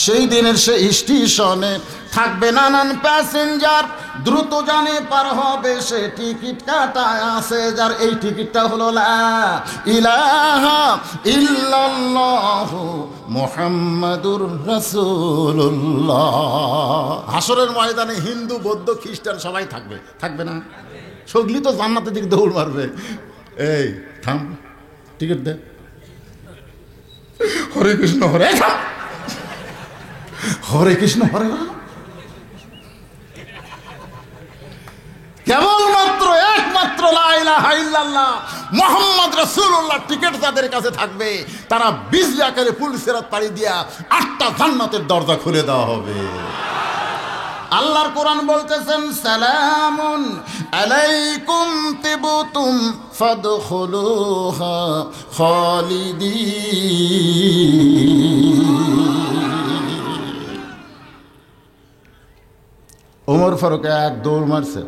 সেই দিনের সে স্টেশনে থাকবে নানান প্যাসেঞ্জার, দ্রুত জানে পার হবে সে টিকিট কাটায় আছে যার। এই টিকিটটা হলো লা ইলাহা ইল্লাল্লাহু মুহাম্মাদুর রাসূলুল্লাহ। হাসরের ময়দানে হিন্দু বৌদ্ধ খ্রিস্টান সবাই থাকবে, থাকবে না? সগলি তো জান্নাতের দিকে দৌড় মারবে। এই থাম, টিকিট দে। হরে কৃষ্ণ হরে হরে কৃষ্ণ হরে রাম। কেবলমাত্র একমাত্র লা ইলাহা ইল্লাল্লাহ মুহাম্মদ রাসূলুল্লাহ টিকিট যাদের কাছে থাকবে তারা বিজলি আকারে পুলিশের পাড়ি দিয়া 8টা জান্নাতের দরজা খুলে দেওয়া হবে। আল্লাহর কোরআন বলতেছেন সালামুন আলাইকুম তিবতুম ফাদখুলুহা খালিদিন। ওমর ফারুক এক দৌড় মারছে,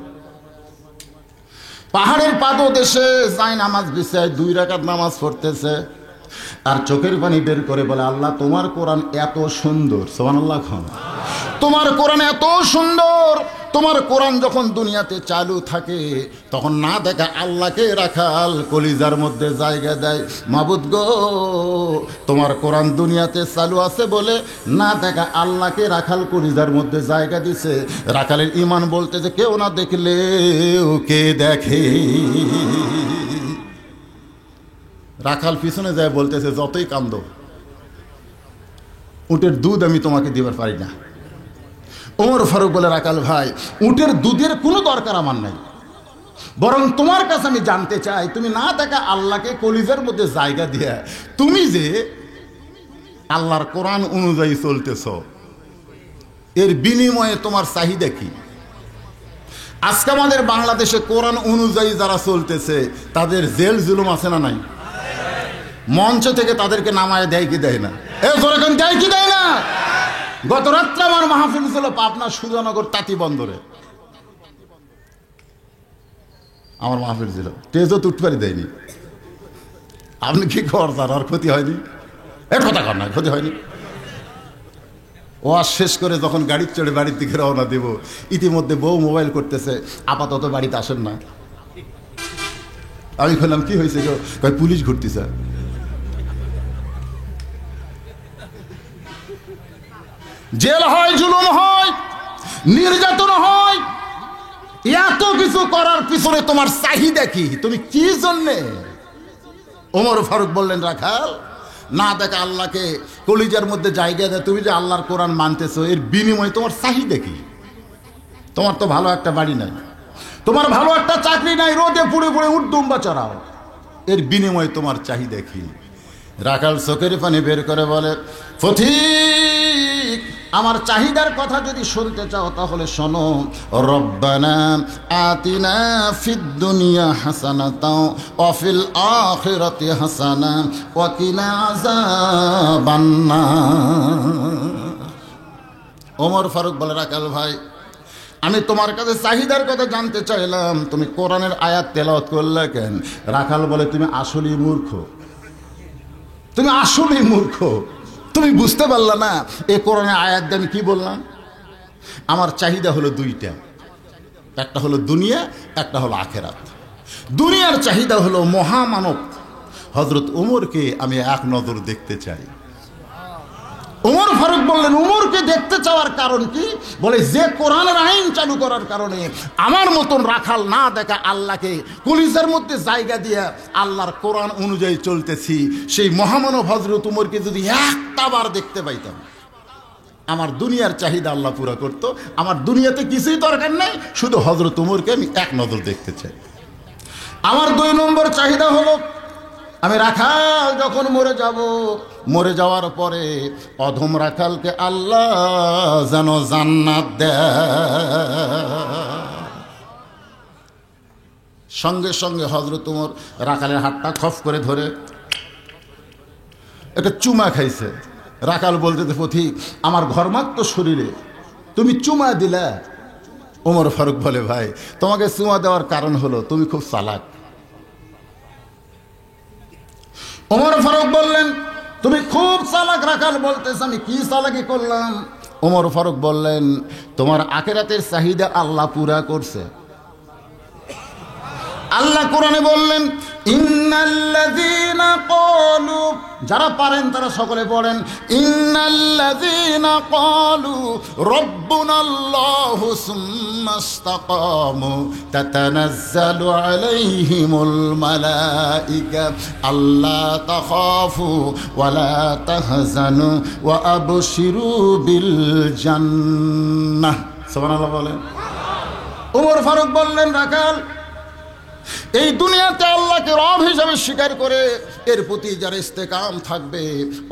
পাহাড়ের পাদদেশে যাই নামাজ বিছায় 2 রাকাত নামাজ পড়তেছে আর চোখের পানি বের করে বলে, আল্লাহ তোমার কোরআন এত সুন্দর, সুবহানাল্লাহ খান, তোমার কোরআন এত সুন্দর, তোমার কোরআন যখন দুনিয়াতে চালু থাকে তখন না দেখা আল্লাহকে রাখাল কলিজার মধ্যে জায়গা দেয়। মাবুদ গো, তোমার কোরআন দুনিয়াতে চালু আছে বলে না দেখা আল্লাহকে রাখাল কলিজার মধ্যে জায়গা দিছে। রাখালের ইমান বলতে যে কেউ না দেখলে কে দেখে। রাখাল পিছনে যায় বলতেছে, যতই কান্দো উটের দুধ আমি তোমাকে দিবার পারি না। ওমর ফারুক বলে, রাখাল ভাই উটের দুধের কোনো দরকার আমার নাই, বরং তোমার কাছে আমি জানতে চাই তুমি না দেখা আল্লাহকে কলিজার মধ্যে জায়গা দিয়ে তুমি যে আল্লাহর কোরআন অনুযায়ী চলতেছ এর বিনিময়ে তোমার চাহিদা কি? আজকে আমাদের বাংলাদেশে কোরআন অনুযায়ী যারা চলতেছে তাদের জেল জুলুম আছে না নাই? মঞ্চ থেকে তাদেরকে নামায় দেয় কি দেয় না? এরকম দেয় কি দেয় না? গত রাত্রে আমার মাহফিল ছিল পাবনা সুজানগর তাঁতি বন্দরে, আমার মাহফিল ছিল, তেজও তুটপারি দেয়নি। আপনি কি করছেন? আর ক্ষতি হয়নি? এর কথা কর না, ক্ষতি হয়নি। ওয়াজ শেষ করে যখন গাড়ি চড়ে বাড়ির দিকে রওনা দেব, ইতিমধ্যে বউ মোবাইল করতেছে, আপাতত বাড়িতে আসেন না। আমি বললাম কি হয়েছে গো? কয় পুলিশ ঘুরতেছে। জেল হয়, জুলুম হয়, নির্যাতন হয়, এত কিছু করার পিছনে তোমার চাহিদা কি? তুমি কি জন্যে? ওমর ফারুক বললেন, রাখাল না দেখা আল্লাহকে কলিজার মধ্যে জায়গা দেয় তুমি যে আল্লাহর কোরআন মানতেছো এর বিনিময়ে তোমার চাহিদা কি? তোমার তো ভালো একটা বাড়ি নাই, তোমার ভালো একটা চাকরি নাই, রোদে পুড়ে পুড়ে উঠদুম্বা চড়াও, এর বিনিময়ে তোমার চাহিদা কি? রাখাল চোখের পানি বের করে বলে, পথিক আমার চাহিদার কথা যদি শুনতে চাও তাহলে শোনো, রব্বানা আতিনা ফিদ দুনিয়া হাসানাতাও ওয়া ফিল আখিরাতি হাসানা ওয়া কিনা আযাবান নার। ওমর ফারুক বলে, রাখাল ভাই আমি তোমার কাছে চাহিদার কথা জানতে চাইলাম, তুমি কোরআনের আয়াত তেলাওয়াত করলে কেন? রাখাল বলে, তুমি আসলেই মূর্খ, তুমি আসলেই মূর্খ, তুমি বুঝতে পারলা না এই কোরআনের আয়াত দিয়ে আমি কি বললাম? আমার চাহিদা হলো 2টা, একটা হলো দুনিয়া, একটা হলো আখেরাত। দুনিয়ার চাহিদা হলো মহামানব হযরত ওমরকে আমি এক নজর দেখতে চাই। ওমর ফারুক বললেন, ওমরকে দেখতে চাওয়ার কারণ কি? বলে, যে কোরআনের আইন চালু করার কারণে আমার মতন রাখাল না দেখা আল্লাহকে কলিজার মধ্যে জায়গা দিয়ে আল্লাহর কোরআন অনুযায়ী চলতেছি, সেই মহামানব হযরত ওমরকে যদি একটা বার দেখতে পাইতাম আমার দুনিয়ার চাহিদা আল্লাহ পুরা করতো। আমার দুনিয়াতে কিছুই দরকার নেই, শুধু হযরত ওমরকে আমি এক নজর দেখতে চাই। আমার 2 নম্বর চাহিদা হলো, আমি রাখাল যখন মরে যাব, মরে যাওয়ার পরে অধম রাখালকে আল্লাহ যেন জান্নাত দেয়। সঙ্গে সঙ্গে হযরত ওমর রাখালের হাতটা খফ করে ধরে একটা চুমা খাইছে। রাখাল বলতে, পথিক আমার ঘর্মাক্ত শরীরে তুমি চুমা দিলা। ওমর ফারুক বলে, ভাই তোমাকে চুমা দেওয়ার কারণ হলো তুমি খুব চালাক। ওমর ফারুক বললেন, তুমি খুব চালাক? রাখাল বলতেছে আমি কি চালাকি করলাম? ওমর ফারুক বললেন তোমার আখিরাতের চাহিদা আল্লাহ পুরা করছে। আল্লাহ কোরআনে বললেন ইন্নাল্লাযীনা ক্বালু, যারা পারেন তারা সকলে পড়েন, ইন্নাল্লাযীনা ক্বালু রাব্বুনাল্লাহু সুম্মা ইসতাকামু তাতানাজ্জালু আলাইহিমুল মালায়েকা আল্লা তাখাফু ওয়া লা তাহজানু ওয়া আবশিরু বিল জান্নাহ। সুবহানাল্লাহ বলেন। ওমর ফারুক বললেন রাখাল, এই দুনিয়াতে আল্লাহকে রব হিসাবে স্বীকার করে এর প্রতি যারা ইস্তেকাম থাকবে,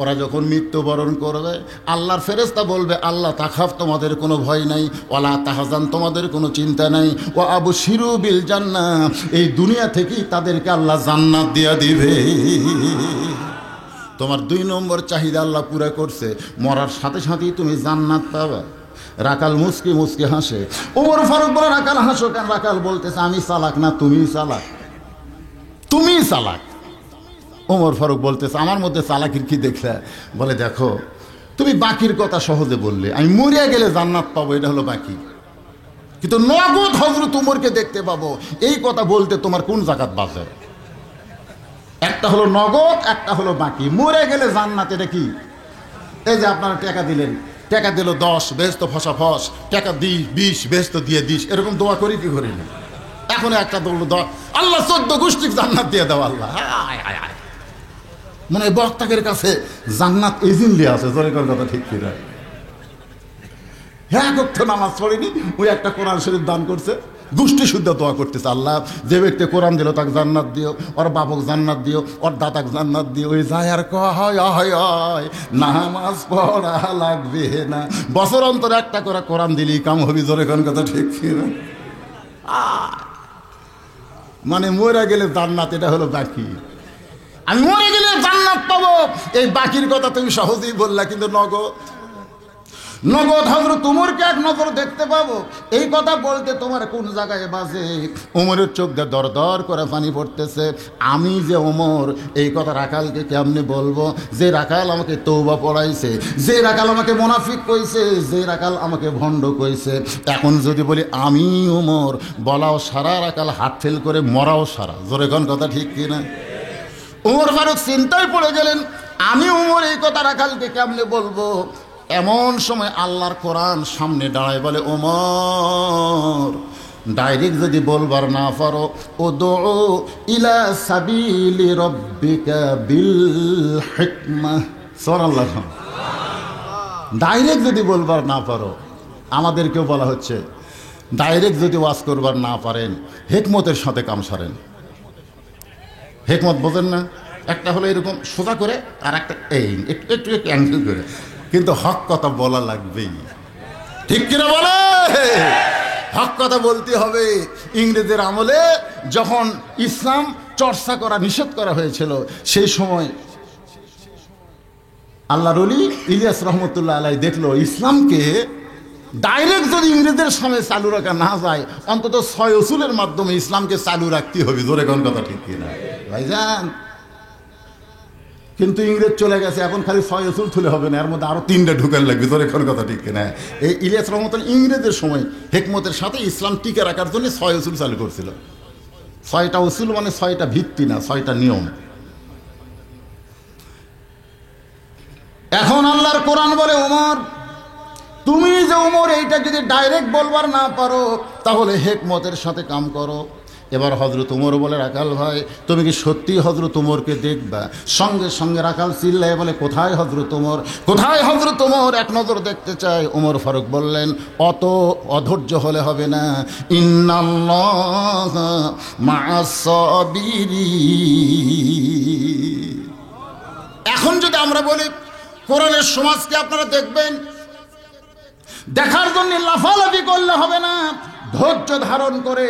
ওরা যখন মৃত্যুবরণ করবে আল্লাহর ফেরেশতা বলবে আল্লাহ তাখাফ, তোমাদের কোনো ভয় নাই, ওয়ালা তাহজান, তোমাদের কোনো চিন্তা নাই, ও আবশিরু বিল জান্নাহ, এই দুনিয়া থেকেই তাদেরকে আল্লাহ জান্নাত দিয়া দিবে। তোমার 2 নম্বর চাহিদা আল্লাহ পুরা করছে, মরার সাথে সাথেই তুমি জান্নাত পাবে। রাখাল মুস্কি মুস্কি হাসে। ওমর ফারুক বলে রাখাল হাসো কেন? রাখাল বলতেছে আমি চালাক না, তুমি চালাক, তুমি চালাক। ওমর ফারুক বলতেছে আমার মধ্যে চালাকির কি দেখলে? বলে দেখো তুমি বাকির কথা সহজে বললে, আমি মরিয়া গেলে জান্নাত পাবো, এটা হলো বাকি, কিন্তু নগদ হযরত উমরকে দেখতে পাবো, এই কথা বলতে তোমার কোন জাকাত বাজে? একটা হলো নগদ, একটা হলো বাকি। মরে গেলে জান্নাত, এটা কি? এই যে আপনারা টাকা দিলেন, টাকা দিল 10, বেহেশত ফসা ফস, টাকা দিই 20, বেহেশত দিয়ে দিস, এরকম দোয়া করি কি করি না? এখন একটা দৌড় আল্লাহ 14 গোষ্ঠীর জান্নাত দিয়ে দাও আল্লাহ। মানে বক্তাকের কাছে জান্নাত এজেন্টলি আছে, জোরে কর কথা ঠিক কিনা? হ্যাঁ, করতে নামাজ পড়েনি, ওই একটা কোরআন শরীফ দান করছে, গোষ্ঠী শুদ্ধ দোয়া করতেছে আল্লাহ যে ব্যক্তি কোরআন দিল তাকে জান্নাত দিও, ওর বাবক জান্নাত দিও, ওর দাদাক জান্নাত দিও। ওই যায় আর কয় নামাজ পড়া লাগবে না, বছর অন্তর একটা করে কোরআন দিলি কাম হবি, জোরে কোন কথা ঠিক কিনা? মানে মরে গেলে জান্নাত, এটা হলো বাকি। আমি মরে গেলে জান্নাত পাবো, এই বাকির কথা তুমি সহজেই বললা, কিন্তু নগদ হযরত উমরকে এক নজর দেখতে পাবো, এই কথা বলতে তোমার কোন জায়গায় বাজে? উমরের চোখ দিয়ে দর দর করে পানি পড়তেছে। আমি যে উমর, এই কথা রাখালকে কেমনে বলবো? যে রাখাল আমাকে তওবা পড়াইছে, যে রাখাল আমাকে মুনাফিক কইছে, যে রাখাল আমাকে ভণ্ড কইছে, এখন যদি বলি আমি উমর, বলাও সারা, রাখাল হাত ফেল করে মরাও সারা, জোরে কোন কথা ঠিক কিনা? উমর ফারুক চিন্তায় পড়ে গেলেন, আমি উমর এই কথা রাখালকে কেমনে বলবো? এমন সময় আল্লাহর কোরআন সামনে দাঁড়ায়, বলে ওমর ডাইরেক্ট যদি বলবার না পারো, উদউ ইলা সাবিলি রাব্বিকা বিল হিকমাহ। সুবহানাল্লাহ। ডাইরেক্ট যদি বলবার না পারো, আমাদেরকেও বলা হচ্ছে ডাইরেক্ট যদি ওয়াজ করবার না পারেন, হিকমতের সাথে কাম সারেন। হিকমত বোঝেন না? একটা হলো এরকম সোজা করে, আর একটা এই একটু একটু অ্যাঙ্গেল করে, কিন্তু হক কথা বলা লাগবেই, ঠিক কিনা বলে? হক কথা বলতে হবে। ইংরেজের আমলে যখন ইসলাম চর্চা করা নিষেধ করা হয়েছিল, সেই সময় আল্লাহর ওলি ইলিয়াস রহমতুল্লাহ আলাই দেখলো ইসলামকে ডাইরেক্ট যদি ইংরেজদের সামনে চালু রাখা না যায়, অন্তত 6 উসুলের মাধ্যমে ইসলামকে চালু রাখতে হবে, জোরে কোন কথা ঠিক কিনা ভাইজান? কিন্তু ইংরেজ চলে গেছে, এখন খালি 6 উসুল তুলে হবে না, এর মধ্যে আরো 3টা ঢুকান লাগবে, জোরে কোন কথা ঠিক কিনা? এই ইলিয়াস রহমতুল্লাহ ইংরেজের সময় হিকমতের সাথে ইসলাম টিকে রাখার জন্য 6 উসুল চালু করছিল। 6টা উসুল মানে 6টা ভিত্তি না, 6টা নিয়ম। এখন আল্লাহর কোরআন বলে ওমর, তুমি যে ওমর এইটা যদি ডাইরেক্ট বলবার না পারো, তাহলে হিকমতের সাথে কাম করো। এবার হযরত উমর বলে রাখাল ভাই তুমি কি সত্যি হযরত উমরকে দেখবা? সঙ্গে সঙ্গে রাখাল চিল্লায় বলে কোথায় হযরত উমর, কোথায় হযরত উমর, এক নজর দেখতে চাই। উমর ফারুক বললেন অত অধৈর্য হলে হবে না, ইন্নাল্লাহা মা'আস সাবিরিন। এখন যদি আমরা বলি কোরআনের সমাজকে আপনারা দেখবেন, দেখার জন্য লাফালাফি করলে হবে না, ধৈর্য ধারণ করে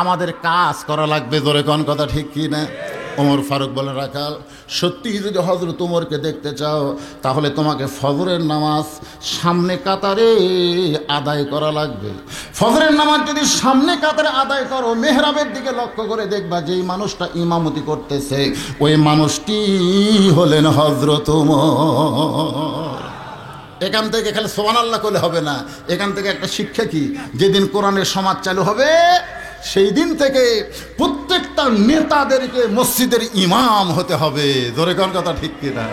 আমাদের কাজ করা লাগবে, জোরে কোন কথা ঠিক কি না? ওমর ফারুক বলে, রাখাল সত্যি যদি হযরত ওমরকে দেখতে চাও তাহলে তোমাকে ফজরের নামাজ সামনে কাতারে আদায় করা লাগবে। ফজরের নামাজ যদি সামনে কাতারে আদায় করো, মেহরাবের দিকে লক্ষ্য করে দেখবা যেই মানুষটা ইমামতি করতেছে ওই মানুষটি হলেন হযরত ওমর। এখান থেকে খালি সুবহানাল্লাহ করলে হবে না, এখান থেকে একটা শিক্ষা কি, যেদিন কোরআনের সমাজ চালু হবে সেই দিন থেকে প্রত্যেকটা নেতাদেরকে মসজিদের ইমাম হতে হবে। জোরে কোন কথা ঠিক কিনা?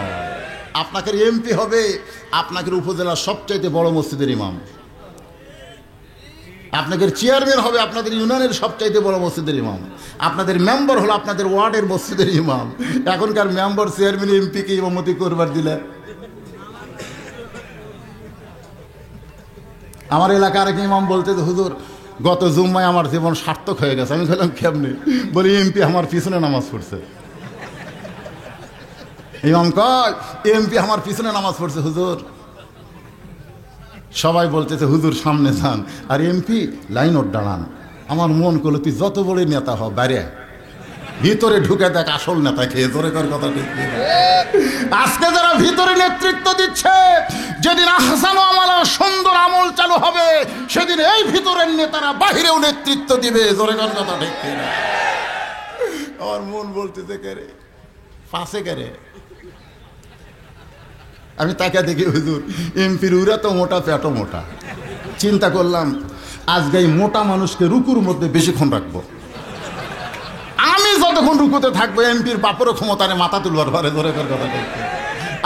আপনাকে এমপি হবে, আপনাকে উপজেলার সবচাইতে বড় মসজিদের ইমাম। আপনাদের চেয়ারম্যান হবে আপনাদের ইউনিয়নের সবচাইতে বড় মসজিদের ইমাম। আপনাদের মেম্বার হলো আপনাদের ওয়ার্ডের মসজিদের ইমাম। এখনকার মেম্বার চেয়ারম্যান এমপিকে ইমামতি করবার দিলে, আমার এলাকার এক ইমাম বলতে, হুজুর গত জুম্মায় আমার জীবন সার্থক হয়ে গেছে। আমি বললাম কেমনি? বলি এমপি আমার পিছনে নামাজ পড়ছে। ইমাম কয় এমপি আমার পিছনে নামাজ পড়ছে হুজুর। সবাই বলতেছে হুজুর সামনে যান, আর এমপি লাইন ওর দাঁড়ান। আমার মন করলো তুই যত বড় নেতা হ, বাইরে ভিতরে ঢুকে দেখ আসল নেতা খেয়ে। জোরে কর কথা ঠিক। আজকে যারা ভিতরে নেতৃত্ব দিচ্ছে, যেদিন আহসান আমালা সুন্দর আমল চালু হবে সেদিন এই ভিতরের নেতারা বাহিরেও নেতৃত্ব দিবে। জোরে কর কথা ঠিক। আমার মন বলতেছে কেরে পাশে কেরে। আমি তাকে দেখি হুজুর এমপির উরা তো মোটা, পেটও মোটা। চিন্তা করলাম আজকে এই মোটা মানুষকে রুকুর মধ্যে বেশিক্ষণ রাখবো। আমি যতক্ষণ রুকুতে থাকবো এমপির বাপেরও ক্ষমতা নেই মাথা তুলবার পারে। ধরে কথা ঠিক।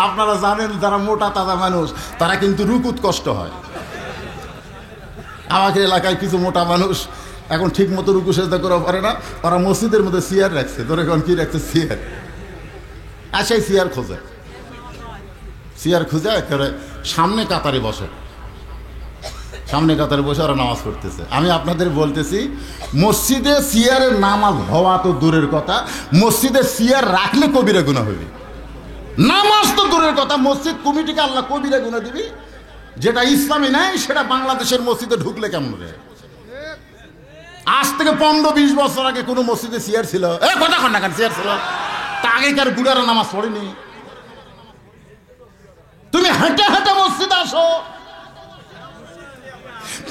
আপনারা জানেন যারা মোটা তাজা মানুষ তারা কিন্তু রুকুত কষ্ট হয়। আমাদের এলাকায় কিছু মোটা মানুষ এখন ঠিক মতো রুকু সেজদা করা পারে না, ওরা মসজিদের মধ্যে চেয়ার রাখছে। ধরে কি রাখছে? চেয়ার। আর সেই চেয়ার খোঁজে, চেয়ার খুঁজে একেবারে সামনে কাতারে বসে, সামনে কাতারে বসে ওরা নামাজ পড়তেছে। আমি আপনাদের বলতেছি মসজিদে চেয়ারের নামাজ হওয়া তো দূরের কথা, মসজিদে চেয়ার রাখলে কবিরা গুনাহ হবে। নামাজ তো দূরের কথা, মসজিদ কমিটিকে আল্লাহ কবিরা গুনাহ দিবি। যেটা ইসলামী নাই সেটা বাংলাদেশের মসজিদে ঢুকলে কেমন রে? আজ থেকে 15-20 বছর আগে কোনো মসজিদে চেয়ার ছিল? কথা কন না কেন? চেয়ার ছিল? তা আগেকার বুড়ারা নামাজ পড়েনি। তুমি হেঁটে হেঁটে মসজিদে আসো,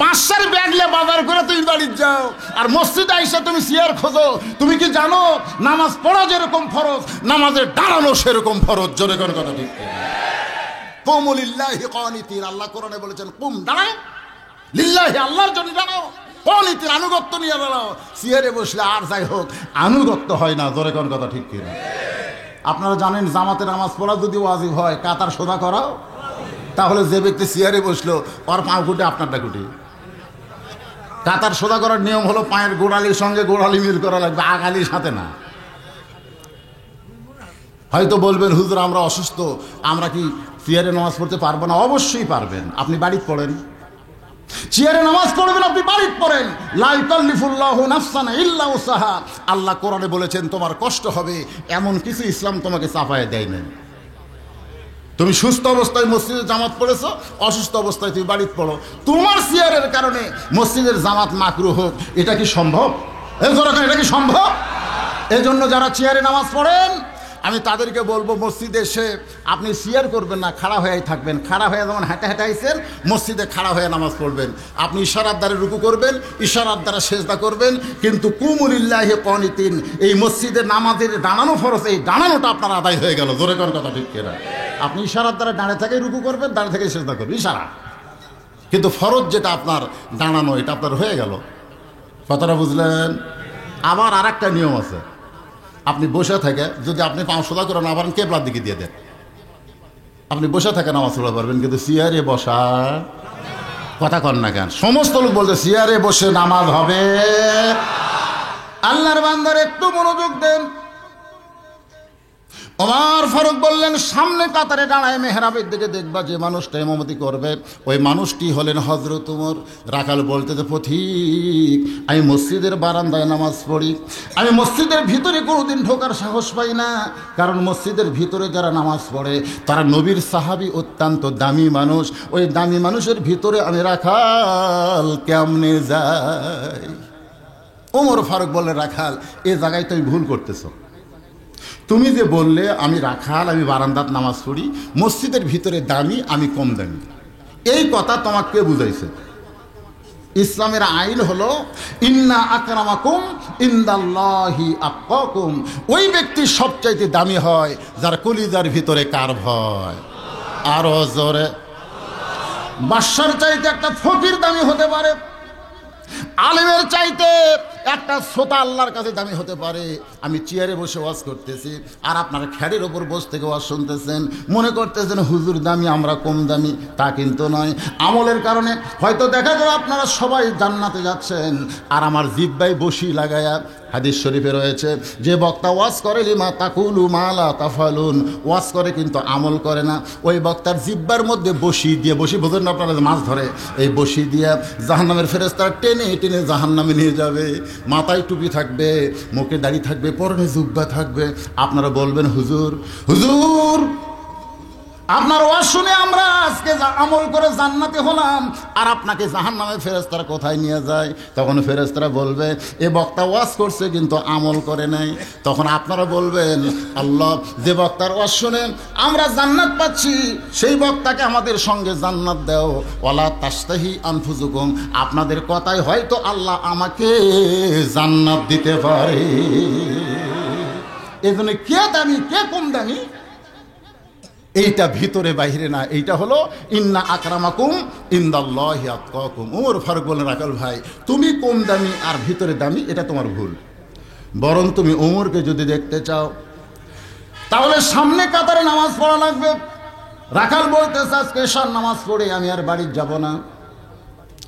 500 ব্যাগ নিয়ে বাজার করে তুমি বাড়ি যাও, আর মসজিদে এসে তুমি চেয়ার খোঁজো। তুমি কি জানো নামাজ পড়া যেরকম ফরজ, নামাজের দাঁড়ানো সেরকম ফরজ। জোরে কোন কথা ঠিক। কুমু লিল্লাহি কানিতিন, আল্লাহ কোরআনে বলেছেন কুম দাঁড়াও, লিল্লাহি আল্লাহর জন্য দাঁড়াও, কানিতিন আনুগত্য নিয়ে দাঁড়াও। চেয়ারে বসলে আর যাই হোক আনুগত্য হয় না। জোরে কোন কথা ঠিক কিনা? আপনারা জানেন জামাতে নামাজ পড়া যদি ওয়াজিব হয় কাতার সোজা করাও, তাহলে যে ব্যক্তি চেয়ারে বসলো ওর পা কুটে আপনারটা কুটি। কাতার সোজা করার নিয়ম হলো পায়ের গোড়ালির সঙ্গে গোড়ালি মিল করা লাগবে, আগালির সাথে না। হয়তো বলবেন হুজুর আমরা অসুস্থ, আমরা কি চেয়ারে নামাজ পড়তে পারবো না? অবশ্যই পারবেন, আপনি বাড়িতে পড়েন। চেয়ারে নামাজ পড়বেন, আপনি বাড়িতে পড়েন। লা ইউকাল্লিফুল্লাহু নাফসান ইল্লা উসাহা। আল্লাহ কোরআনে বলেছেন তোমার কষ্ট হবে এমন কিছু ইসলাম তোমাকে চাপায় দেয় না। তুমি সুস্থ অবস্থায় মসজিদে জামাত পড়েছো, অসুস্থ অবস্থায় তুমি বাড়িতে পড়ো, তোমার চেয়ারের কারণে মসজিদের জামাত মাকরুহ হোক, এটা কি সম্ভব? এটা কি সম্ভব? এজন্য যারা চেয়ারে নামাজ পড়েন আমি তাদেরকে বলবো মসজিদে এসে আপনি চেয়ার করবেন না, খাড়া হয়েই থাকবেন। খাড়া হয়ে যেমন হেঁটে হেঁটে আইছেন মসজিদে খাড়া হয়ে নামাজ পড়বেন। আপনি ইশারার দ্বারা রুকু করবেন, ইশারার দ্বারা সেজদা করবেন, কিন্তু কুমু লিল্লাহি কানিতিন। এই মসজিদে নামাজের দাঁড়ানো ফরজ, এই দাঁড়ানোটা আপনার আদায় হয়ে গেল। জোরে কোন কথা ঠিক কিনা? আপনি ইশারার দ্বারা দাঁড়িয়ে থেকে রুকু করবেন, দাঁড়িয়ে থেকে সেজদা করবেন, ইশারা। কিন্তু ফরজ যেটা আপনার দাঁড়ানো এটা আপনার হয়ে গেল। কথাটা বুঝলেন? আবার আর একটা নিয়ম আছে, আপনি বসে থেকে যদি আপনি পা সোজা করে না পারেন কেবলার দিকে দিয়ে দেন, আপনি বসে থেকে নামাজ পড়তে পারবেন। কিন্তু চেয়ারে বসা, কথা কন না কেন? সমস্ত লোক বলতে চেয়ারে বসে নামাজ হবে। আল্লাহর বান্দার একটু মনোযোগ দেন। ওমর ফারুক বললেন সামনে কাতারে দাঁড়ায় মেহরাবের দিকে দেখবা যে মানুষটা ইমামতি করবে ওই মানুষটি হলেন হযরত ওমর। রাখাল বলতে পথিক আমি মসজিদের বারান্দায় নামাজ পড়ি, আমি মসজিদের ভিতরে কোনোদিন ঢোকার সাহস পাই না, কারণ মসজিদের ভিতরে যারা নামাজ পড়ে তারা নবীর সাহাবী, অত্যন্ত দামি মানুষ। ওই দামি মানুষের ভিতরে আমি রাখাল কেমনে যাই? ওমর ফারুক বললেন রাখাল এ জায়গায় তুমি ভুল করতেছো। তুমি যে বললে আমি রাখাল, আমি বারান্দাত নামাজ পড়ি, মসজিদের ভিতরে দামি, আমি কম দামি, এই কথা তোমাকে কে বুঝাইছে? ইসলামের আইন হলো ইন্না আকরামাকুম ইনদাল্লাহি আতকাকুম। ওই ব্যক্তি সবচাইতে দামি হয় যার কলিজার ভিতরে কার ভয়। আরো জোরে। বাদশার চাইতে একটা ফকির দামি হতে পারে, আলেমের চাইতে একটা শ্রোতা আল্লাহর কাছে দামি হতে পারে। আমি চেয়ারে বসে ওয়াজ করতেছি আর আপনারা খ্যাড়ের ওপর বসে থেকে ওয়াজ শুনতেছেন, মনে করতেছেন হুজুর দামি আমরা কম দামি, তা কিন্তু নয়। আমলের কারণে হয়তো দেখা গেল আপনারা সবাই জান্নাতে যাচ্ছেন আর আমার জিহ্বায় বসি লাগায়া, হাদিস শরীফে রয়েছে যে বক্তা ওয়াজ করে লিমা তাকুলু মালা তাফালুন, ওয়াজ করে কিন্তু আমল করে না, ওই বক্তার জিহ্বার মধ্যে বসি দিয়ে, বসি বোঝেন না আপনারা মাছ ধরে, এই বসি দিয়ে জাহান্নামের ফেরেশতারা টেনে টেনে জাহান্নামে নিয়ে যাবে। মাথায় টুপি থাকবে, মুখে দাড়ি থাকবে, পরনে জুব্বা থাকবে। আপনারা বলবেন হুজুর হুজুর আপনার ওয়াজ শুনে আমরা আজকে আমল করে জান্নাতে হলাম, আর আপনাকে জাহান্নামে ফেরেশতারা কোথায় নিয়ে যায়? তখন ফেরেশতারা বলবে এ বক্তা ওয়াজ করছে কিন্তু আমল করে নাই। তখন আপনারা বলবেন আল্লাহ, যে বক্তার ওয়াজ শুনে আমরা জান্নাত পাচ্ছি সেই বক্তাকে আমাদের সঙ্গে জান্নাত দাও। ওয়ালা তাস্তাহি আনফুসুকুম, আপনাদের কথাই হয়তো আল্লাহ আমাকে জান্নাত দিতে পারে। এজন্য কে দামি কে কম দামি এইটা ভিতরে বাইরে না, এইটা হলো ইন্না আকরামাকুম ইনদাল্লাহি আতকাকুম। ওমর ফারুক বলেন রাখাল ভাই তুমি কম দামি আর ভিতরে দামি, এটা তোমার ভুল। বরং তুমি ওমরকে যদি দেখতে চাও তাহলে সামনে কাতারে নামাজ পড়া লাগবে। রাখাল বলতেছে আজকে এশার নামাজ পড়ে আমি আর বাড়ি যাব না।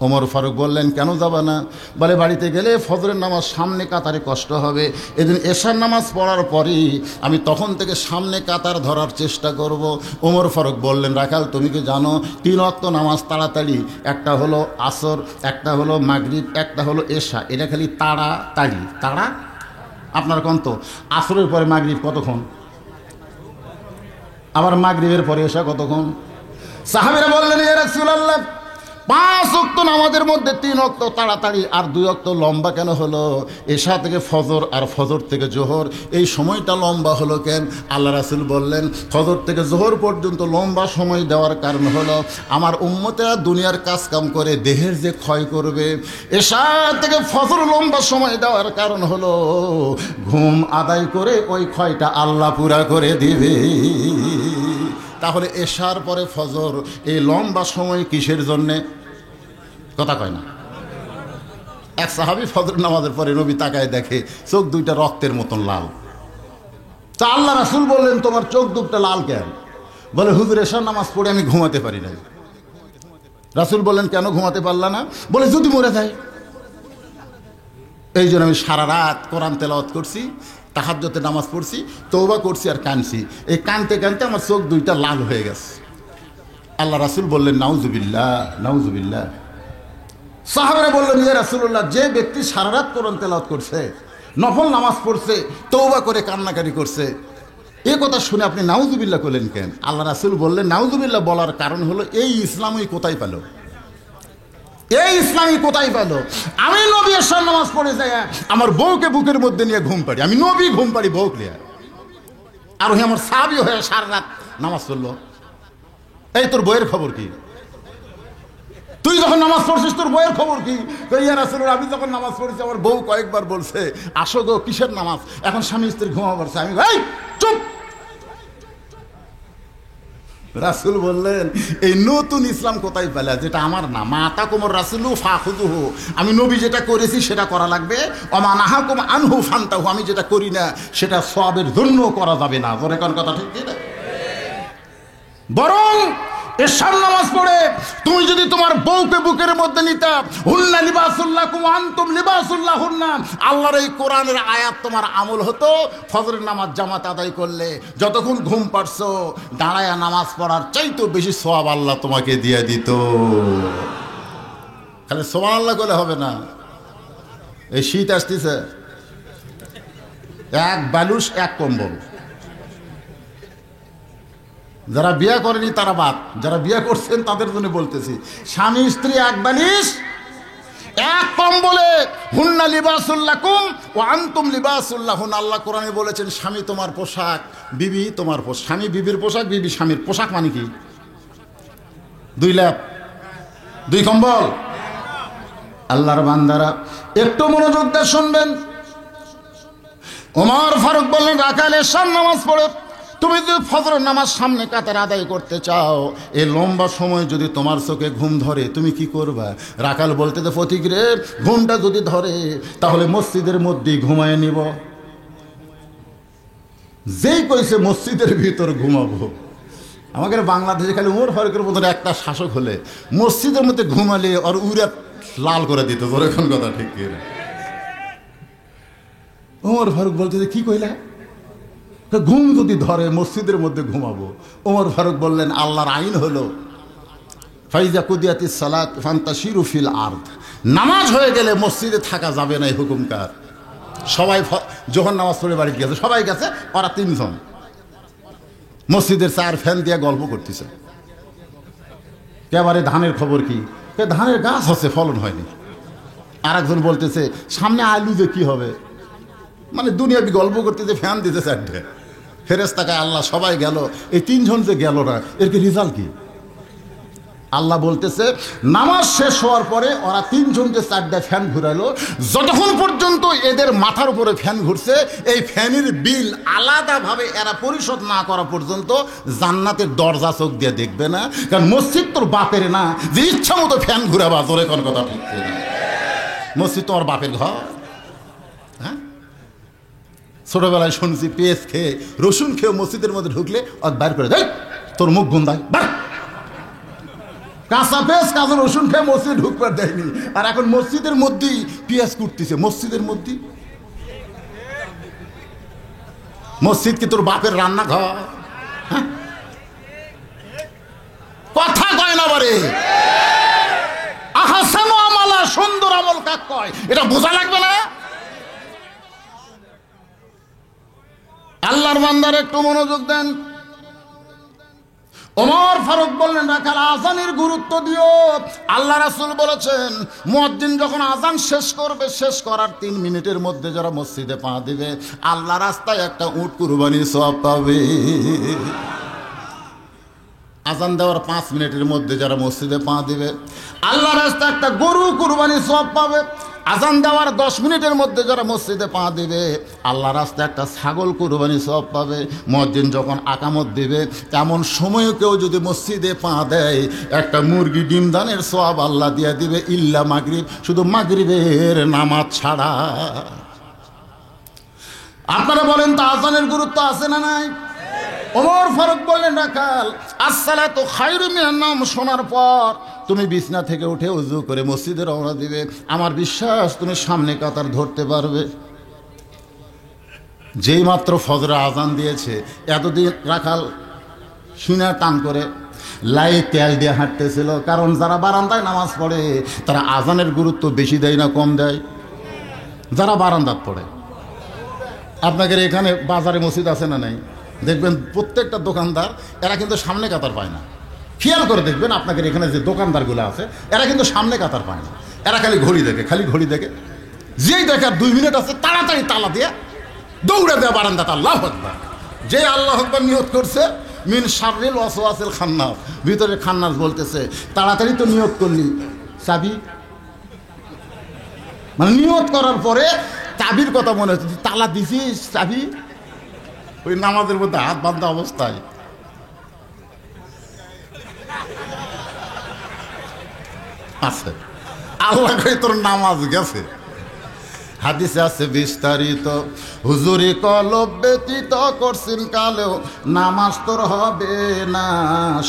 ওমর ফারুক বললেন কেন যাবা না? বলে বাড়িতে গেলে ফজরের নামাজ সামনে কাতারে কষ্ট হবে, এদিন এশার নামাজ পড়ার পরই আমি তখন থেকে সামনে কাতার ধরার চেষ্টা করব। ওমর ফারুক বললেন রাখাল তুমি কি জানো 3 ওয়াক্ত নামাজ তাড়াতাড়ি, একটা হলো আসর, একটা হলো মাগরিব, একটা হলো এশা, এটা খালি তাড়াতাড়ি। তাড়া আপনার কত? আসরের পরে মাগরিব কতক্ষণ, আবার মাগরিবের পরে এশা কতক্ষণ? সাহাবীরা বললেন ইয়া রাসূলুল্লাহ 5 ওয়াক্ত নামাজের মধ্যে 3 ওয়াক্ত তাড়াতাড়ি আর 2 ওয়াক্ত লম্বা কেন হলো? এশা থেকে ফজর আর ফজর থেকে জোহর এই সময়টা লম্বা হলো কেন? আল্লাহ রাসূল বললেন ফজর থেকে জোহর পর্যন্ত লম্বা সময় দেওয়ার কারণ হলো আমার উম্মতেরা দুনিয়ার কাজ কাম করে দেহের যে ক্ষয় করবে। এশা থেকে ফজর লম্বা সময় দেওয়ার কারণ হলো ঘুম আদায় করে ওই ক্ষয়টা আল্লাহ পুরা করে দিবে। তাহলে এশার পরে ফজর এই লম্বা সময় কিসের জন্যে? কথা কয় না। এক সাহাবী ফজর নামাজের পরে নবী তাকায় দেখে চোখ দুইটা রক্তের মতন লাল। তা আল্লাহ রাসূল বললেন তোমার চোখ দুটো লাল কেন? বলে হুজুর এশার নামাজ পড়ে আমি ঘুমাতে পারি না। রাসূল বললেন কেন ঘুমাতে পারলা না? বলে যদি মরে যায়। এই জন্য আমি সারা রাত কোরআন তেলাওয়াত করছি, তাহাজ্জুদের নামাজ পড়ছি, তওবা করছি আর কাঁদছি। এই কাঁদতে কাঁদতে আমার চোখ দুইটা লাল হয়ে গেছে। আল্লাহ রাসূল বললেন নাউজুবিল্লাহ নাউজুবিল্লাহ। সাহাবারা বললেন ইয়া রাসূলুল্লাহ যে ব্যক্তি সারা রাত কোরআন তেলাওয়াত করছে, নফল নামাজ পড়ছে, তওবা করে কান্নাকাটি করছে, এ কথা শুনে আপনি নাউজুবিল্লাহ করলেন কেন? আল্লাহ রাসূল বললেন নাউজুবিল্লাহ বলার কারণ হলো এই ইসলামই কোথায় পেল? এই ইসলামই কোথায় পেল? আমি নবী এশার নামাজ পড়ে যাই আমার বউকে বুকের মধ্যে নিয়ে ঘুম পাড়ি, আমি নবী ঘুম পাড়ি বউকে নিয়ে, আর ওই আমার সাহাবী হয়ে সারা রাত নামাজ পড়লো। এই তোর বইয়ের খবর কি? তুই যখন নামাজ পড়ছিস তোর বইয়ের খবর কি? ইয়া রাসূলুল্লাহ আমি যখন নামাজ পড়ছি আমার বউ কয়েকবার বলছে আসো গো কিসের নামাজ, এখন স্বামী স্ত্রী ঘুমা পড়ছে। আমি এই চুপ। রাসূল বললেন এই নতুন ইসলাম কোথায় পেলে যেটা আমার না? মা তাকুমুর রাসূলু ফাখুযুহু, আমি নবী যেটা করেছি সেটা করা লাগবে। ওমা নাহাকুম আনহু ফান্তাহু, আমি যেটা করি না সেটা সওয়াবের জন্য করা যাবে না। জোরে কোন কথা ঠিক কি না? বরং এশার নামাজ পড়ে তুমি যদি তোমার বউকে বুকের মধ্যে নিতা, হুন্না লিবাসুল্লাকুম আনতুম লিবাসুল্লাহুন্না, আল্লাহর এই কোরআনের আয়াত তোমার আমল হতো। ফজরের নামাজ জামাত আদায় করলে যতক্ষণ ঘুম পাড়ছো দাঁড়ায়া নামাজ পড়ার চাইতেও বেশি সওয়াব আল্লাহ তোমাকে দিয়ে দিত। খালি সুবহানাল্লাহ বলে হবে না। এই শীত আসতেছে, এক বালুস এক কম্বল। যারা বিয়ে করেনি তারা বাদ, যারা বিয়ে করছেন তাদের জন্য বলতেছি স্বামী স্ত্রী এক বালিশ এক কম্বলে, হুন্না লিবাসুল লাকুম ওয়া আনতুম লিবাসুল লাহুন। আল্লাহ কোরআনে বলেছেন স্বামী তোমার পোশাক, বিবি তোমার পোশাক। স্বামী বিবির পোশাক, বিবি স্বামীর পোশাক। মানে কি? 2 ল্যাপ, 2 কম্বল। আল্লাহর বান্দারা একটু মনোযোগ দিয়ে শুনবেন। ওমর ফারুক বললেন, রাকাল এশার নামাজ পড়ে তুমি যদি ফজরের নামাজ সামনে কাতার আদায় করতে চাও, এই লম্বা সময় যদি তোমার চোখে ঘুম ধরে তুমি কি করবা? রাকাল বলতে তো ফতিক রে, ঘুমটা যদি ধরে তাহলে মসজিদের মধ্যেই ঘুমায় নিব। যেই কইছে মসজিদের ভিতর ঘুমাবো। আমাদের বাংলাদেশে খালি ওমর ফারুকের মতন একটা শাসক হলে মসজিদের মধ্যে ঘুমালে আর উড়া লাল করে দিত। তোর এখন কথা ঠিক কি? ওমর ফারুক বলতে কি কইলা? ঘুম যদি ধরে মসজিদের মধ্যে ঘুমাবো। ওমর ফারুক বললেন, আল্লাহর আইন হলো ফাইজা কুদিয়াতিস সালাত ফান্তাশিরু ফিল আরদ, নামাজ হয়ে গেলে মসজিদে থাকা যাবে না। এই হুকুমকার সবাই যখন নামাজ পড়ে বাড়ি গেছে, সবাই গেছে, ওরা 3 জন মসজিদের 4 ফ্যান দিয়ে গল্প করতেছে। এবারে ধানের খবর কি? ধানের গাছ হচ্ছে, ফলন হয়নি। আর একজন বলতেছে সামনে আলু যে কি হবে, মানে দুনিয়াবি গল্প করতেছে, ফ্যান দিতে 4টে। ফেরেশতাকে আল্লাহ সবাই গেল, এই 3 জন যে গেল না, এর কি রেজাল্ট কি? আল্লাহ বলতেছে নামাজ শেষ হওয়ার পরে ওরা 3 জনকে 4টা ফ্যান ঘুরালো। যতক্ষণ পর্যন্ত এদের মাথার উপরে ফ্যান ঘুরছে, এই ফ্যানের বিল আলাদাভাবে এরা পরিশোধ না করা পর্যন্ত জান্নাতের দরজা চোখ দিয়ে দেখবে না। কারণ মসজিদ তোর বাপের না যে ইচ্ছা মতো ফ্যান ঘুরাবা। তোর এখন কথা ঠিক না? মসজিদ তোমার বাপের ঘর। হ্যাঁ, ছোটবেলায় শুনছি পেঁয়াজ খেয়ে রসুন খেয়ে মসজিদের মধ্যে ঢুকলে বাইর করে দেয়, তোর মুখ গুন্দায়। কাঁচা পেঁয়াজ কাঁচা রসুন খেয়ে মসজিদে ঢুকবার দেয়নি, আর এখন মসজিদের মধ্যেই পেঁয়াজ কুটতেছে। মসজিদের মধ্যে, মসজিদ কি তোর বাপের রান্নাঘর? হ্যাঁ, কথা কয় না বারে। আহসানু আমালা, সুন্দর আমল কাক কয়, এটা বোঝা লাগবে না? আল্লাহর বান্দার একটু মনোযোগ দেন। ওমর ফারুক বললেন, রাখাল আজানের গুরুত্ব দিও। আল্লাহ রাসূল বলেছেন মুয়াজ্জিন যখন আজান শেষ করবে, শেষ করার 3 মিনিটের মধ্যে যারা মসজিদে পা দিবে, আল্লাহ রাস্তায় একটা উট কুরবানির সওয়াব পাবে। আজান দেওয়ার 5 মিনিটের মধ্যে যারা মসজিদে পা দিবে, আল্লাহ রাস্তায় একটা গরু কুরবানির সওয়াব পাবে। আজান দেওয়ার 10 মিনিটের মধ্যে যারা মসজিদে পা দিবে, আল্লাহ রাস্তায় একটা ছাগল কুরবানির সওয়াব পাবে। মুয়াজ্জিন যখন আকামত দিবে, তেমন সময়ে কেউ যদি মসজিদে পা দেয়, একটা মুরগি ডিম দানের সওয়াব আল্লাহ দিয়ে দিবে, ইল্লা মাগরিব, শুধু মাগরিবের নামাজ ছাড়া। আপনারা বলেন তো আজানের গুরুত্ব আছে না নাই? ওমর ফারুক বললেন, রাখাল আসসালাতু খায়রুম মিনান নাওম শোনার পর তুমি বিছনা থেকে উঠে ওযু করে মসজিদে রওনা দিবে। আমার বিশ্বাস তুমি সামনে কাতার ধরতে পারবে। যেই মাত্র ফজর আজান দিয়েছে, এতদিন রাখাল শুনে টান করে লাই তেল দিয়ে হাঁটতেছিল। কারণ যারা বারান্দায় নামাজ পড়ে তারা আজানের গুরুত্ব বেশি দেয় না কম দেয়? যারা বারান্দাত পড়ে। আপনাদের এখানে বাজারে মসজিদ আছে না নাই? দেখবেন প্রত্যেকটা দোকানদার এরা কিন্তু সামনে কাতার পায় না। খেয়াল করে দেখবেন আপনাদের এখানে যে দোকানদারগুলো আছে, এরা কিন্তু সামনে কাতার পায় না। এরা খালি ঘড়ি দেখে, খালি ঘড়ি দেখে। যেই দেখে আর 2 মিনিট আছে, তাড়াতাড়ি তালা দিয়ে দৌড়ে দেয় বারান্দাতে। আল্লাহু আকবার। যে আল্লাহু আকবার নিয়ত করছে, মিন শাররিল ওয়াসওয়াসিল খান্নাস, ভিতরে খান্নাস বলতেছে তাড়াতাড়ি তো নিয়ত করলি, চাবি, মানে নিয়ত করার পরে চাবির কথা মনে হচ্ছে, তালা দিছিস, চাবি। ওই নামাজের মধ্যে হাত বাঁধা অবস্থায় আছে, আল্লাহ কই তোর নামাজ গেছে। হাদিসে আছে বিস্তারিত, হুজুরি কলব ব্যতীত করছেন কালেও নামাজ তোর হবে না।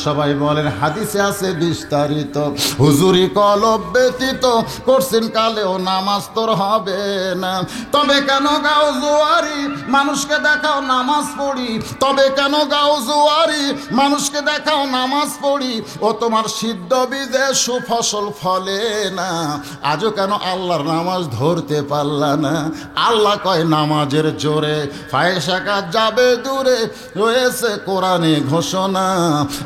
সবাই বলেন হাদিসে আছে বিস্তারিত, হুজুরি কলব ব্যতীত করছেন কালেও নামাজ তোর হবে না। তবে কেন গাও জোয়ারি, মানুষকে দেখাও নামাজ পড়ি। তবে কেন গাও জোয়ারি, মানুষকে দেখাও নামাজ পড়ি। ও তোমার সিদ্ধ বীজে সুফসল ফলে না, আজও কেন আল্লাহর নামাজ ধরতে পারলা না। আল্লাহ কয় নামাজের জোরে ফায়সাকা যাবে দূরে, রয়েছে কোরআনে ঘোষণা।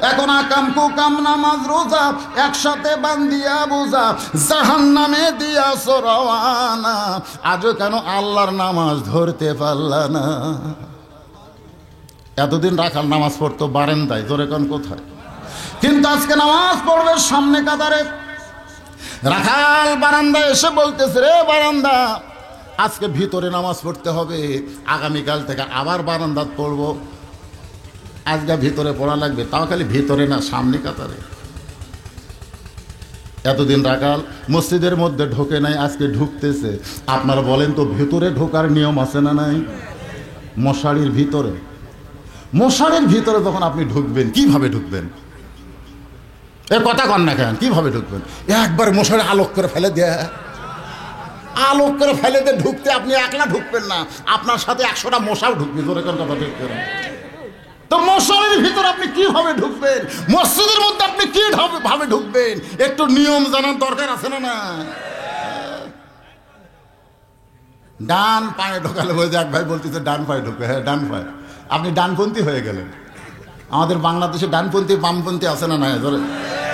এখন আকাম কুকাম নামাজ রোজা একসাথে বান্দিয়া বোঝা, জাহান্নামে দিয়া রওয়ানা। আজও কেন আল্লাহর নামাজ ধরতে পারলা না? এতদিন রাখাল নামাজ পড়তো বারান্দায়, জোরে কোন কোথায়? কিন্তু আজকে নামাজ পড়বে সামনে কাতারে। রাখাল বারান্দায় এসে বলতেছে, রে বারান্দা, আজকে ভিতরে নামাজ পড়তে হবে, আগামীকাল থেকে আবার বারান্দাত পড়বো। আজকে ভিতরে পড়া লাগবে, তাও খালি ভিতরে না, সামনে কাতারে। এতদিন রাখাল মসজিদের মধ্যে ঢোকে নাই, আজকে ঢুকতেছে। আপনারা বলেন তো, ভিতরে ঢোকার নিয়ম আছে না নাই? মশারির ভিতরে, মশারির ভিতরে যখন আপনি ঢুকবেন, কিভাবে ঢুকবেন? এর কথা কন না কেন? কিভাবে ঢুকবেন? একবার মশারি আলোক করে ফেলে দেয়, আলোক করে ফেলে দিয়ে ঢুকতে আপনি একলা ঢুকবেন না, আপনার সাথে 100টা মশাও ঢুকবে। জোরে কোন কথা ঠিক করেন তো? মশারির ভিতরে আপনি কিভাবে ঢুকবেন? মসজিদের মধ্যে আপনি কি ভাবে ঢুকবেন? একটু নিয়ম জানার দরকার আছে না? না, ডান পায়ে ঢোকালে বলছে, এক ভাই বলতেছে ডান পায়ে ঢুকবে। হ্যাঁ, ডান পায়ে। আপনি ডানপন্থী হয়ে গেলেন। আমাদের বাংলাদেশে ডানপন্থী বামপন্থী আছে না? নাই। ধরে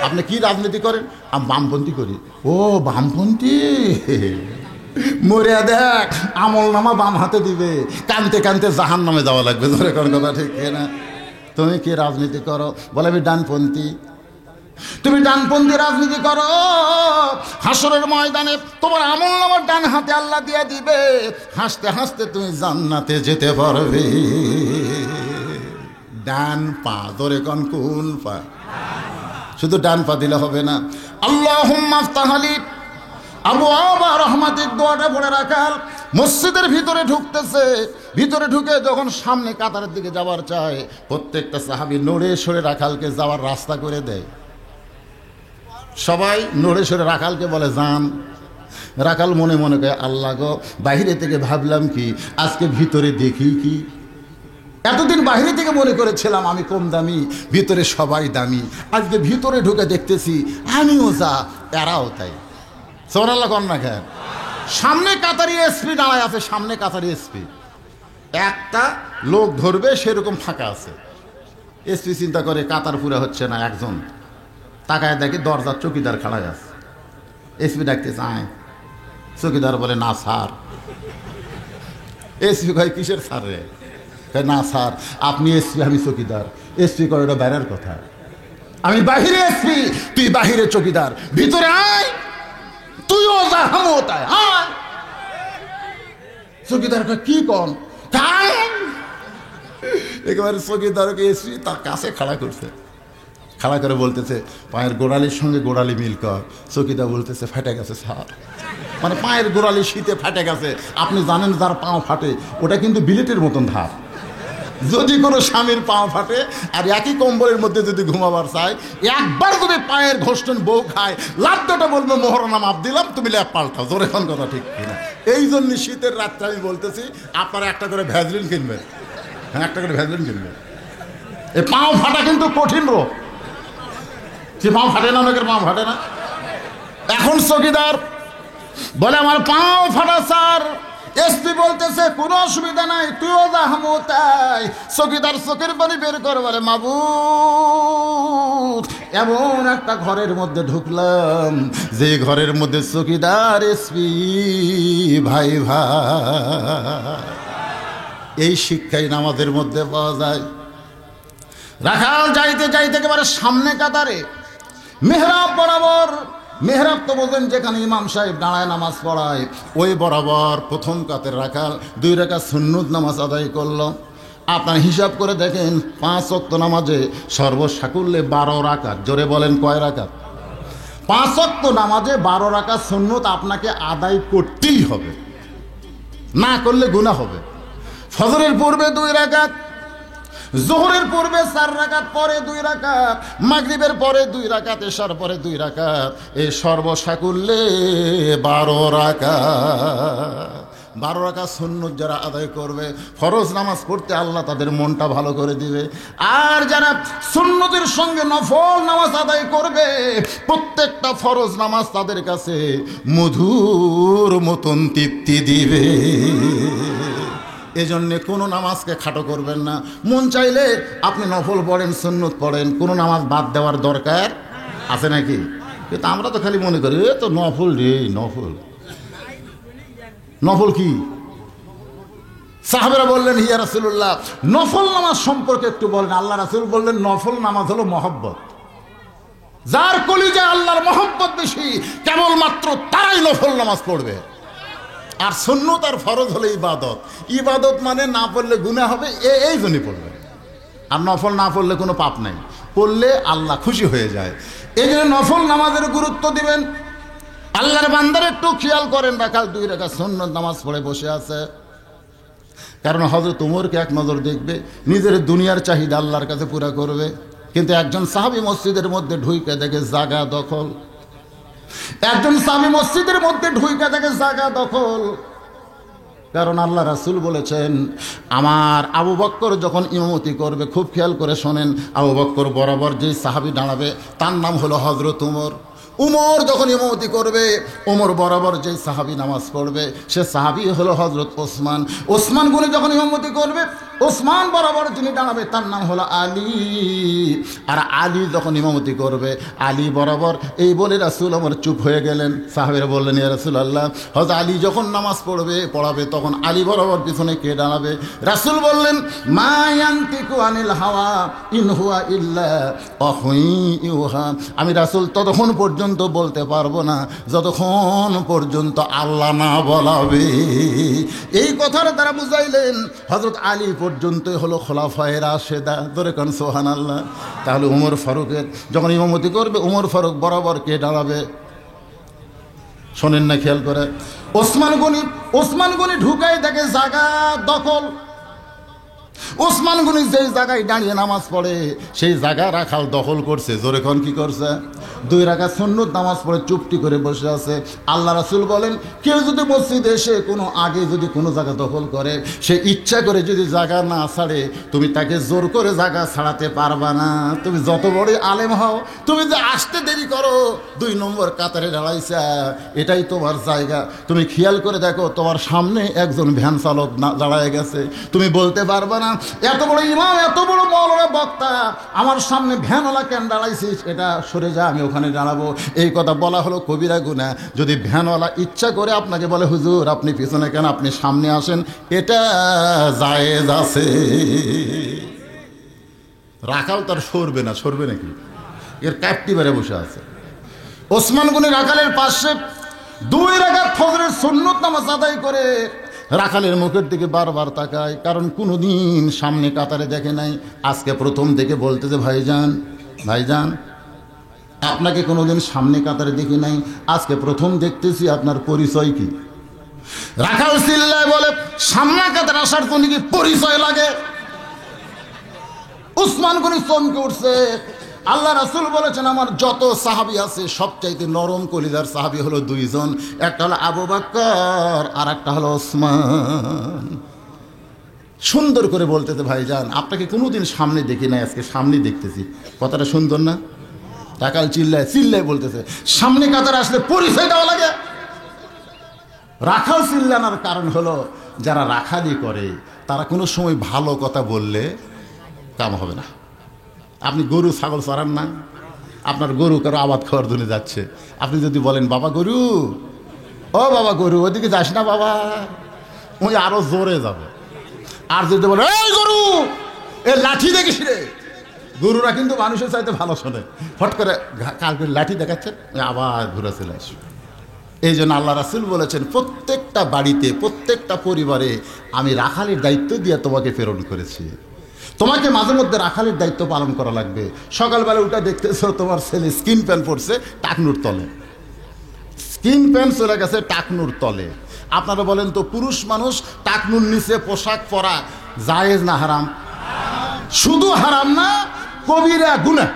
আপনি কি রাজনীতি করেন? আমি বামপন্থী করি। ও বামপন্থী, মরিয়া দেখ, আমল নামা বাম হাতে দিবে, কানতে কানতে জাহান নামে যাওয়া লাগবে। ধরে কোন কথা ঠিক না? তুমি কি রাজনীতি করো? বলে আমি ডানপন্থী। তুমি ডানপন্থী রাজনীতি করো, হাসরের ময়দানে তোমার আমল নামার ডান হাতে আল্লাহ দিয়ে দিবে, হাসতে হাসতে তুমি জান্নাতে যেতে পারবে। ডান পা, ধরে কোন পা? শুধু ডান পা দিলে হবে না। আল্লাহুম্মা আফতাহ লি আবওয়াবা রাহমাতিক দোয়াটা পড়ে রাখাল মসজিদের ভিতরে ঢুকতেছে। ভিতরে ঢুকে যখন সামনে কাতারের দিকে যাওয়ার চায়, প্রত্যেকটা সাহাবী নড়ে সরে রাখালকে যাওয়ার রাস্তা করে দেয়। সবাই নড়ে সরে রাখালকে বলে যান। রাখাল মনে মনে কয়, আল্লাহ গো, বাইরে থেকে ভাবলাম কি, আজকে ভিতরে দেখি কি। এতদিন বাইরে থেকে মনে করেছিলাম আমি কম দামি, ভিতরে সবাই দামি। আজকে ভিতরে ঢুকে দেখতেছি আমিও যা, এরাও তাই। সোনাল্লাহ কন্যা খেন। সামনে কাতারি এসপি দাঁড়ায় আছে, সামনে কাতারি এসপি। একটা লোক ধরবে সেরকম ফাঁকা আছে। এসপি চিন্তা করে কাতার পুরা হচ্ছে না, একজন তাকায় দেখে দরজার চকিদার খাড়ায় আছে। এসপি ডাকতে চায়, চকিদার বলে না স্যার। এসপি কয় কিসের স্যার রে? না স্যার, আপনি এসপি, আমি চকিদার। এসপি করে ওটা বাইরের কথা, আমি বাহিরে এসপি, তুই বাহিরে চকিদার, ভিতরে আয়, তুইও যা হামও তাই আয়। চকিদার কি কন? একেবারে চকিদারকে এসপি তার কাছে খাড়া করছে, খাড়া করে বলতেছে পায়ের গোড়ালির সঙ্গে গোড়ালি মিল কর। চকিদার বলতেছে ফেটে গেছে স্যার। মানে পায়ের গোড়ালি শীতে ফেটে গেছে। আপনি জানেন যার পাও ফাটে ওটা কিন্তু বিলেটের মতন ধাপ। যদি কোনো স্বামীর পাও ফাটে আর একই কম্বলের মধ্যে যদি ঘুমাবার চায়, একবার যদি পায়ের ঘোষণ বউ খায়, লাদ্দটা বলবো মোহরানা মাপ দিলাম, তুমি ল্যাপ পাল্টাও। জোরে এখন কথা ঠিক কিনা? এই জন্য শীতের রাত্রে আমি বলতেছি আপনারা একটা করে ভ্যাজলিন কিনবেন। হ্যাঁ, একটা করে ভ্যাজলিন কিনবেন। এই পাও ফাটা কিন্তু কঠিন রোগ। সে পাও ফাটে না, অনেকের পাও ফাটে না। এখন চকিদার বলে আমার পাও ফাটা স্যার। এসপি বলতেছে কোনো অসুবিধা নাই, তুইও যা হামো তাই। চকিদার চোখের পানি বের করে বলে মাবুদ, এমন একটা ঘরের মধ্যে ঢুকলাম যে ঘরের মধ্যে চকিদার এসপি ভাই ভাই। এই শিক্ষাই নামাজের মধ্যে পাওয়া যায়। রাখাল যাইতে যাইতে একেবারে সামনে কাতারে মেহরাব বরাবর। মেহরাব তো বোঝেন যেখানে ইমাম সাহেব দাঁড়ায় নামাজ পড়ায়, ওই বরাবর প্রথম কাতের রাখাল 2 রাকাত সুন্নত নামাজ আদায় করলো। আপনার হিসাব করে দেখেন 5 ওয়াক্ত নামাজে সর্বসাকুল্যে 12 রাকাত। জোরে বলেন কয় রাকাত? 5 ওয়াক্ত নামাজে 12 রাকাত সুন্নত আপনাকে আদায় করতেই হবে, না করলে গুনাহ হবে। ফজরের পূর্বে 2 রাকাত, জোহরের পূর্বে 4 রাকাত, পরে 2 রাকাত, মাগরিবের পরে 2 রাকাত, এশার পরে 2 রাকাত, এই সর্বসাকুল্যে 12 রাকাত। 12 রাকাত সুন্নত যারা আদায় করবে, ফরজ নামাজ পড়তে আল্লাহ তাদের মনটা ভালো করে দিবে। আর যারা সুন্নতের সঙ্গে নফল নামাজ আদায় করবে, প্রত্যেকটা ফরজ নামাজ তাদের কাছে মধুর মতন তৃপ্তি দিবে। এজন্যে কোনো নামাজকে খাটো করবেন না। মন চাইলে আপনি নফল পড়েন, সুন্নত পড়েন, কোনো নামাজ বাদ দেওয়ার দরকার আছে নাকি? কিন্তু আমরা তো খালি মনে করি এ তো নফল রে, নফল নফল কি? সাহাবেরা বললেন ইয়া রাসূলুল্লাহ নফল নামাজ সম্পর্কে একটু বলেন। আল্লাহ রাসূল বললেন নফল নামাজ হলো মহব্বত। যার কলিজায় আল্লাহর মহব্বত বেশি কেবলমাত্র তারাই নফল নামাজ পড়বে। আর সুন্নত আর ফরজ হলো ইবাদত। ইবাদত মানে না পড়লে গুনাহ হবে, এই জন্যই পড়বে। আর নফল না পড়লে কোনো পাপ নাই, পড়লে আল্লাহ খুশি হয়ে যায়। এই জন্য নফল নামাজের গুরুত্ব দিবেন। আল্লাহর বান্দার একটু খেয়াল করেন, রাকাত 2 রাকাত সুন্নত নামাজ পড়ে বসে আছে। কারণ হযরত উমরকে এক নজর দেখবে, নিজের দুনিয়ার চাহিদা আল্লাহর কাছে পুরা করবে। কিন্তু একজন সাহাবী মসজিদের মধ্যে ঢুইকে দেখে জায়গা দখল। একজন সাহাবী মসজিদের মধ্যে ঢুইকে দেখে জায়গা দখল। কারণ আল্লাহ রাসূল বলেছেন, আমার আবু বকর যখন ইমামতি করবে, খুব খেয়াল করে শোনেন, আবু বকর বরাবর যে সাহাবী দাঁড়াবে তার নাম হলো হযরত উমর। উমর যখন ইমামতি করবে, উমর বরাবর যে সাহাবী নামাজ পড়বে সে সাহাবী হলো হযরত ওসমান। ওসমান গনি যখন ইমামতি করবে, ওসমান বরাবর যিনি দাঁড়াবে তার নাম হলো আলী। আর আলী যখন ইমামতি করবে, আলী বরাবর, এই বলে রাসূল আমার চুপ হয়ে গেলেন। সাহাবীরা বললেন ইয়া রাসূলুল্লাহ, হযরত আলী যখন নামাজ পড়াবে তখন আলী বরাবর পিছনে কে দাঁড়াবে? রাসূল বললেন মা ইয়ানতিকু আনিল হাওয়া ইন হুয়া ইল্লা ওয়াহয়ুহা। আমি রাসূল ততক্ষণ পর্যন্ত বলতে পারবো না যতক্ষণ পর্যন্ত আল্লাহ না বলাবে। এই কথার দ্বারা বুঝাইলেন হযরত আলী পর্যন্তই হলো খোলাফায়ে রাশেদা। ধরে কোন সুবহানাল্লাহ। তাহলে উমর ফারুকের যখন ইমামতি করবে, উমর ফারুক বরাবর কে দাঁড়াবে? শোনেন না, খেয়াল করে। ওসমান গনি ঢুকাই দেখে জায়গা দখল। ওসমান গনি যেই জায়গায় দাঁড়িয়ে নামাজ পড়ে সেই জায়গা রাখাল দখল করছে। জোরে কোন কি করছে? 2 রাকাত সুন্নত নামাজ পড়ে চুপটি করে বসে আছে। আল্লাহ রাসূল বলেন, কেউ যদি মসজিদে এসে কোনো আগে যদি কোনো জায়গা দখল করে, সে ইচ্ছা করে যদি জায়গা না ছাড়ে, তুমি তাকে জোর করে জায়গা ছাড়াতে পারবা না। তুমি যত বড় আলেম হও, তুমি যে আসতে দেরি করো, 2 নম্বর কাতারে দাঁড়াইছা, এটাই তোমার জায়গা। তুমি খেয়াল করে দেখো, তোমার সামনে একজন ভ্যান চালক দাঁড়ায় গেছে, তুমি বলতে পারবা না এত বড় ইমাম, এত বড় মৌলানা বক্তা, আমার সামনে ভ্যানওয়ালা কেন দাঁড়াইছিস, এটা সরে যা, আমি ওখানে দাঁড়াবো। এই কথা বলা হলো কবিরা গুনাহ। যদি ভ্যানওয়ালা ইচ্ছা করে আপনাকে বলে হুজুর আপনি পিছনে কেন, আপনি সামনে আসেন, এটা জায়েজ আছে। রাখাল তার সরবে না, সরবে নাকি? এর ক্যাপটি বেড়ে বসে আছে। ওসমান গনি রাখালের পাশে 2 রাকাত ফজরের সুন্নত নামাজ আদায় করে রাখালের মুখের দিকে বারবার তাকায়, কারণ কোনোদিন সামনে কাতারে দেখে নাই। আজকে প্রথম দেখে বলতেছে ভাইজান আপনাকে কোনোদিন সামনে কাতারে দেখি নাই, আজকে প্রথম দেখতেছি, আপনার পরিচয় কি? রাখাল চিল্লায় বলে, সামনে কাতারে আসার জন্য কি পরিচয় লাগে? ওসমান গনি চমকে উঠছে। আল্লাহ রাসূল বলেছেন, আমার যত সাহাবী আছে সবচাইতে নরম কলিজার সাহাবী হলো 2 জন, একটা হলো আবু বকর আর একটা হলো ওসমান। সুন্দর করে বলতেছে, ভাইজান আপনাকে কোনোদিন সামনে দেখি নাই, আজকে সামনে দেখতেছি। কথাটা সুন্দর না? রাখাল চিল্লায় বলতেছে, সামনে কাতারে আসলে পরিচয় দেওয়া লাগে। রাখাল চিল্লানোর কারণ হলো, যারা রাখালি করে তারা কোনো সময় ভালো কথা বললে কাম হবে না। আপনি গরু ছাগল চড়ান না, আপনার গরু কারো আবাদ খাওয়ার জন্য যাচ্ছে, আপনি যদি বলেন বাবা গরু, ও বাবা গরু, ওইদিকে যাস না বাবা, ওই আরো জোরে যাবে। আর যদি বলে এই গরু, এ লাঠি দেখিস রে, গরুরা কিন্তু মানুষের চাইতে ভালো শোনে। ফট করে কালকে লাঠি দেখাচ্ছেন, আবার ঘুরে চলে আসবে। এই জন্য আল্লাহ রাসূল বলেছেন, প্রত্যেকটা বাড়িতে, প্রত্যেকটা পরিবারে আমি রাখালের দায়িত্ব দিয়ে তোমাকে প্রেরণ করেছি। তোমাকে মাঝে মধ্যে রাখালের দায়িত্ব পালন করা লাগবে। সকালবেলা উঠে দেখতেছো তোমার ছেলে স্কিন প্যান্ট পরছে টাকনুর তলে, স্কিন প্যান্ট চলে গেছে টাকনুর তলে। আপনারা বলেন তো, পুরুষ মানুষ টাকনুর নিচে পোশাক পরা জায়েজ না হারাম? শুধু হারাম না, কবিরা গুনাহ।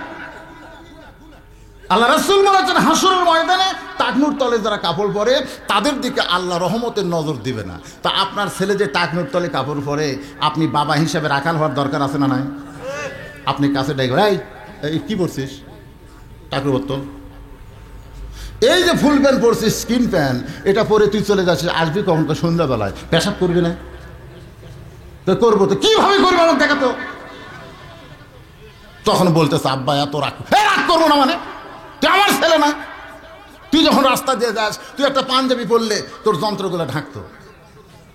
আল্লাহ রাসূল বলেছেন, হাসরের ময়দানে টাকনুর তলে যারা কাপড় পরে তাদের দিকে আল্লাহ রহমতের নজর দিবে না। তা আপনার ছেলে যে টাকনুর তলে কাপড় পরে, আপনি বাবা হিসাবে রাখাল হওয়ার দরকার আছে না নাই? আপনি কাছে ডাইবেন, এই কি পরছিস, টাকনুর বোতল, এই যে ফুল প্যান্ট পরছিস, স্কিন প্যান্ট, এটা পরে তুই চলে যাচ্ছিস, আসবি কখন? তো সন্ধ্যাবেলায়। পেশাব করবি না? তো করবো, তো কিভাবে করবো আমাকে দেখাতো। তখন বলতেছে আব্বা এত রাগ, রাগ করবো না মানে, তুই আমার ছেলে না? তুই যখন রাস্তা দিয়ে যাস, তুই একটা পাঞ্জাবি পরলে তোর যন্ত্রগুলো ঢাকতো,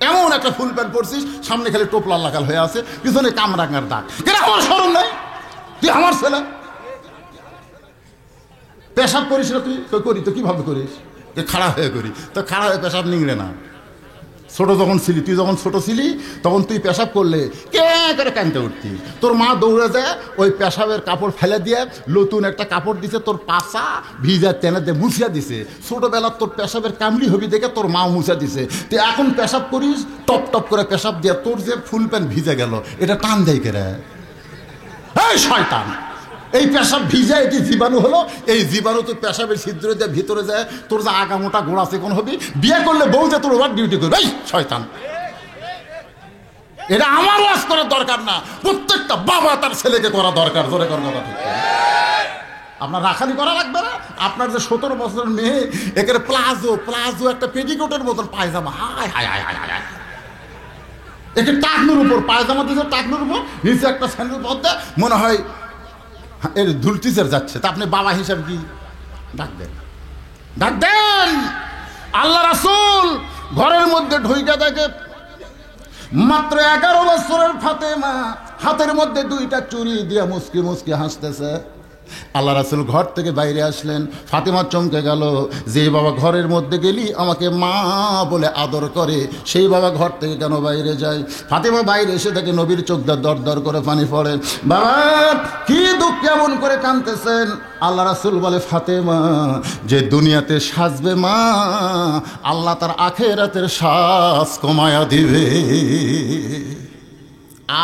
এমন একটা ফুল প্যান্ট পরছিস, সামনে খালি টোপলা লাগাল হয়ে আছে, পিছনে কামরাঙার দাগ, কেন আমার শরম নাই? তুই আমার ছেলে। পেশাব করিস না তুই? তো করি, তো কিভাবে করিস? খাড়া হয়ে করি, তো খাড়া হয়ে পেশাব নিংড়ে না। ছোট যখন ছিলি, তুই যখন ছোট ছিলি তখন তুই পেশাব করলে কে করে কানতে উঠতি, তোর মা দৌড়ে যায় ওই পেশাবের কাপড় ফেলে দিয়ে নতুন একটা কাপড় দিছে, তোর পাশা ভিজা টেনে দিয়ে মুছিয়া দিছে। ছোটবেলা তোর পেশাবের কামড়ি হবি দেখে তোর মা মুছা দিছে। তুই এখন পেশাব করিস, টপ টপ করে পেশাব দিয়ে তোর যে ফুল প্যান্ট ভিজে গেল, এটা টান দেয় কেরে? এই শয়তান, এই পেশাব ভিজা, এটি জীবাণু হলো, এই জীবাণু তোর পেশাবের ছিদ্র দিয়ে ভিতরে যায়, তোর যে আগা মোটা গোড়া চিকন হবি, বিয়ে করলে বউ যে তোর ওভার ডিউটি করবে। এই শয়তান, এটা আমার ওয়াজ করার দরকার না, প্রত্যেকটা বাবা তার ছেলেকে করা দরকার। জোরে কর কথা ঠিক। আপনার রাখালি করা লাগবে না? আপনার যে 17 বছরের মেয়ে, একের প্লাজো প্লাজো একটা পেটিকোটের মতন পায়জামা, হায় হায় হায় হায় হায়, একে টাকনুর উপর পায়জামা দিয়েছে, টাকনুর উপর নিচে একটা স্যান্ডেল পদ্মা, মনে হয় এর ধুলটিসের যাচ্ছে। তা আপনি বাবা হিসাবে কি ডাক দেন? ডাক দেন। আল্লাহ রাসূল ঘরের মধ্যে ঢুইকা দেখে মাত্র 11 বছরের ফাতেমা হাতের মধ্যে 2টা চুড়ি দিয়া মুসকি মুসকি হাসতেছে। আল্লাহ রাসূল ঘর থেকে বাইরে আসলেন, ফাতেমা চমকে গেল, যে বাবা ঘরের মধ্যে গেলি আমাকে মা বলে আদর করে, সেই বাবা ঘর থেকে কেন বাইরে যায়? ফাতেমা বাইরে এসে দেখে নবীর চোখ দর দর করে পানি পড়ে। বাবা কি দুঃখ, কেমন করে কাঁদতেছেন? আল্লাহ রাসূল বলে, ফাতেমা যে দুনিয়াতে সাজবে মা, আল্লাহ তার আখিরাতের সাজ কমায়া দিবে।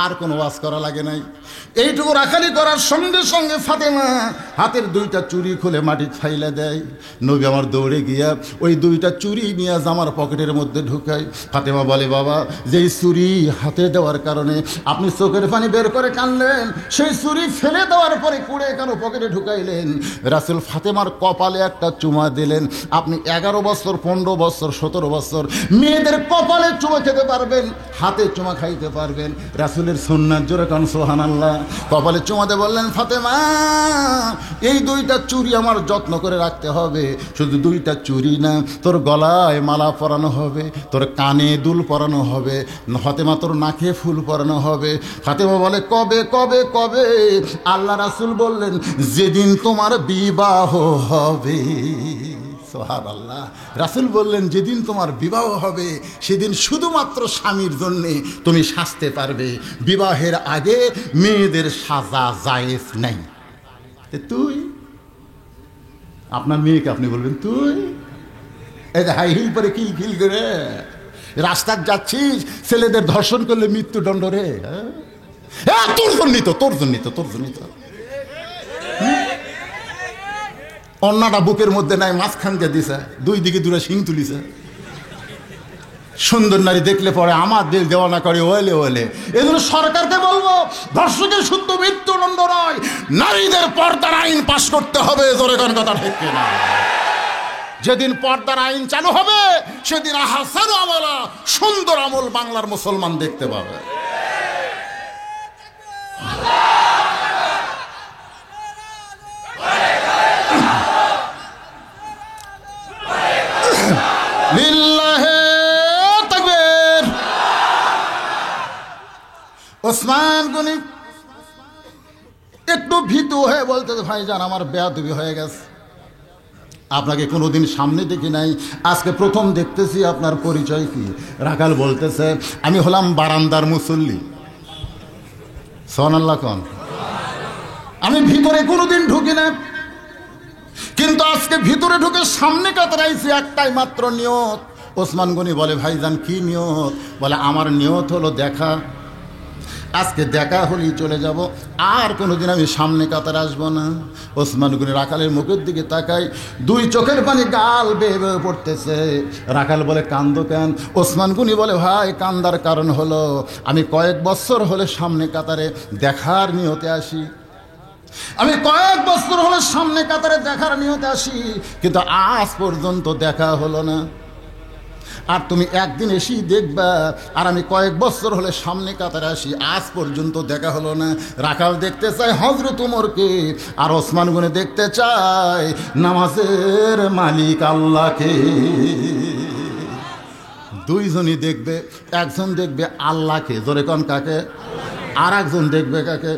আর কোনো ওয়াজ করা লাগে নাই। এইটুকু রাখালি করার সঙ্গে সঙ্গে ফাতেমা হাতের 2টা চুড়ি খুলে মাটি ফাইলে দেয়। নবী আমার দৌড়ে গিয়া ওই 2টা চুড়ি নিয়ে জামার পকেটের মধ্যে ঢুকায়। ফাতেমা বলে, বাবা যেই চুড়ি হাতে দেওয়ার কারণে আপনি চোখের পানি বের করে কানলেন, সেই চুড়ি ফেলে দেওয়ার পরে কুড়ে কেন পকেটে ঢুকাইলেন? রাসূল ফাতেমার কপালে একটা চুমা দিলেন। আপনি 11 বছর 15 বছর 17 বছর মেয়েদের কপালে চুমা খেতে পারবেন, হাতে চুমা খাইতে পারবেন। রাসূলের সুন্নাত, জোরে কান সুবহানাল্লাহ। কপালে চুমাতে বললেন, ফাতেমা এই 2টা চুড়ি আমার যত্ন করে রাখতে হবে। শুধু 2টা চুড়ি না, তোর গলায় মালা পরানো হবে, তোর কানে দুল পরানো হবে, ফাতেমা তোর নাকে ফুল পরানো হবে। ফাতেমা বলে, কবে কবে কবে? আল্লাহ রাসূল বললেন, যেদিন তোমার বিবাহ হবে। সুবহানাল্লাহ। রাসূল বললেন, যেদিন তোমার বিবাহ হবে সেদিন শুধুমাত্র স্বামীর জন্যে তুমি সাজতে পারবে, বিবাহের আগে মেয়েদের সাজা জায়েজ নাই। তুই আপনার মেয়েকে আপনি বলবেন তুই, এই যে হাই হিল পরে কিল কিল করে রাস্তায় যাচ্ছিস, ছেলেদের ধর্ষণ করলে মৃত্যুদণ্ড রে। হ্যাঁ তোর জন্যই তো, তোর জন্যই তো, তোর জন্যই তো। অন্যটা বুকের মধ্যে নাই, মাঝখান দিয়ে দিছে, 2 দিকে 2টা শিং তুলিছে। সুন্দর নারী দেখলে পরে আমার দিল দেওয়ানা করে ওলে ওলে। এজন্য সরকারকে বলবো, ধর্ষকের শুদ্ধ মৃত্যুদণ্ড নয়, নারীদের পর্দার আইন পাশ করতে হবে। জোরে কোন কথা ঠিক কিনা? যেদিন পর্দার আইন চালু হবে সেদিন আহসানু আমালা, সুন্দর আমল বাংলার মুসলমান দেখতে পাবে। ওসমান গনি একটু ভীতু হয়ে বলতে, ভাইজান আমার বেয়াদবি হয়ে গেছে, আপনাকে কোনোদিন সামনে দেখি নাই, আজকে প্রথম দেখতেছি, আপনার পরিচয় কি? রাখাল বলতেছে, আমি হলাম বারান্দার মুসল্লি। সুবহানাল্লাহ কোন? আমি ভিতরে কোনোদিন ঢুকি না, কিন্তু আজকে ভিতরে ঢুকে সামনে কাতরাইছি, একটাই মাত্র নিয়ত। ওসমান গনি বলে, ভাইজান কি নিয়ত? বলে, আমার নিয়ত হলো দেখা। আজকে দেখা হলেই চলে যাব, আর কোনোদিন আমি সামনে কাতার আসবো না। ওসমান গনি রাখালের মুখের দিকে তাকাই, দুই চোখের পানি গাল বেয়ে বেয়ে পড়তেছে। রাখাল বলে কান্দো কেন? ওসমান গনি বলে ভাই কান্দার কারণ হলো আমি কয়েক বছর হলে সামনে কাতারে দেখার নিয়তে আসি, আমি কয়েক বছর হলে সামনে কাতারে দেখার নিয়তে আসি, কিন্তু আজ পর্যন্ত দেখা হলো না। আর তুমি একদিন এসেই দেখবা, আর আমি কয়েক বছর হলে সামনে কাতারে আসি, আজ পর্যন্ত দেখা হলো না। রাখাল দেখতে চায় হযরত ওমরকে, আর ওসমান গনি দেখতে চায় নামাজের মালিক আল্লাহকে। দুইজনই দেখবে, একজন দেখবে আল্লাহকে, জোরে কোন কাকে, আর একজন দেখবে কাকে?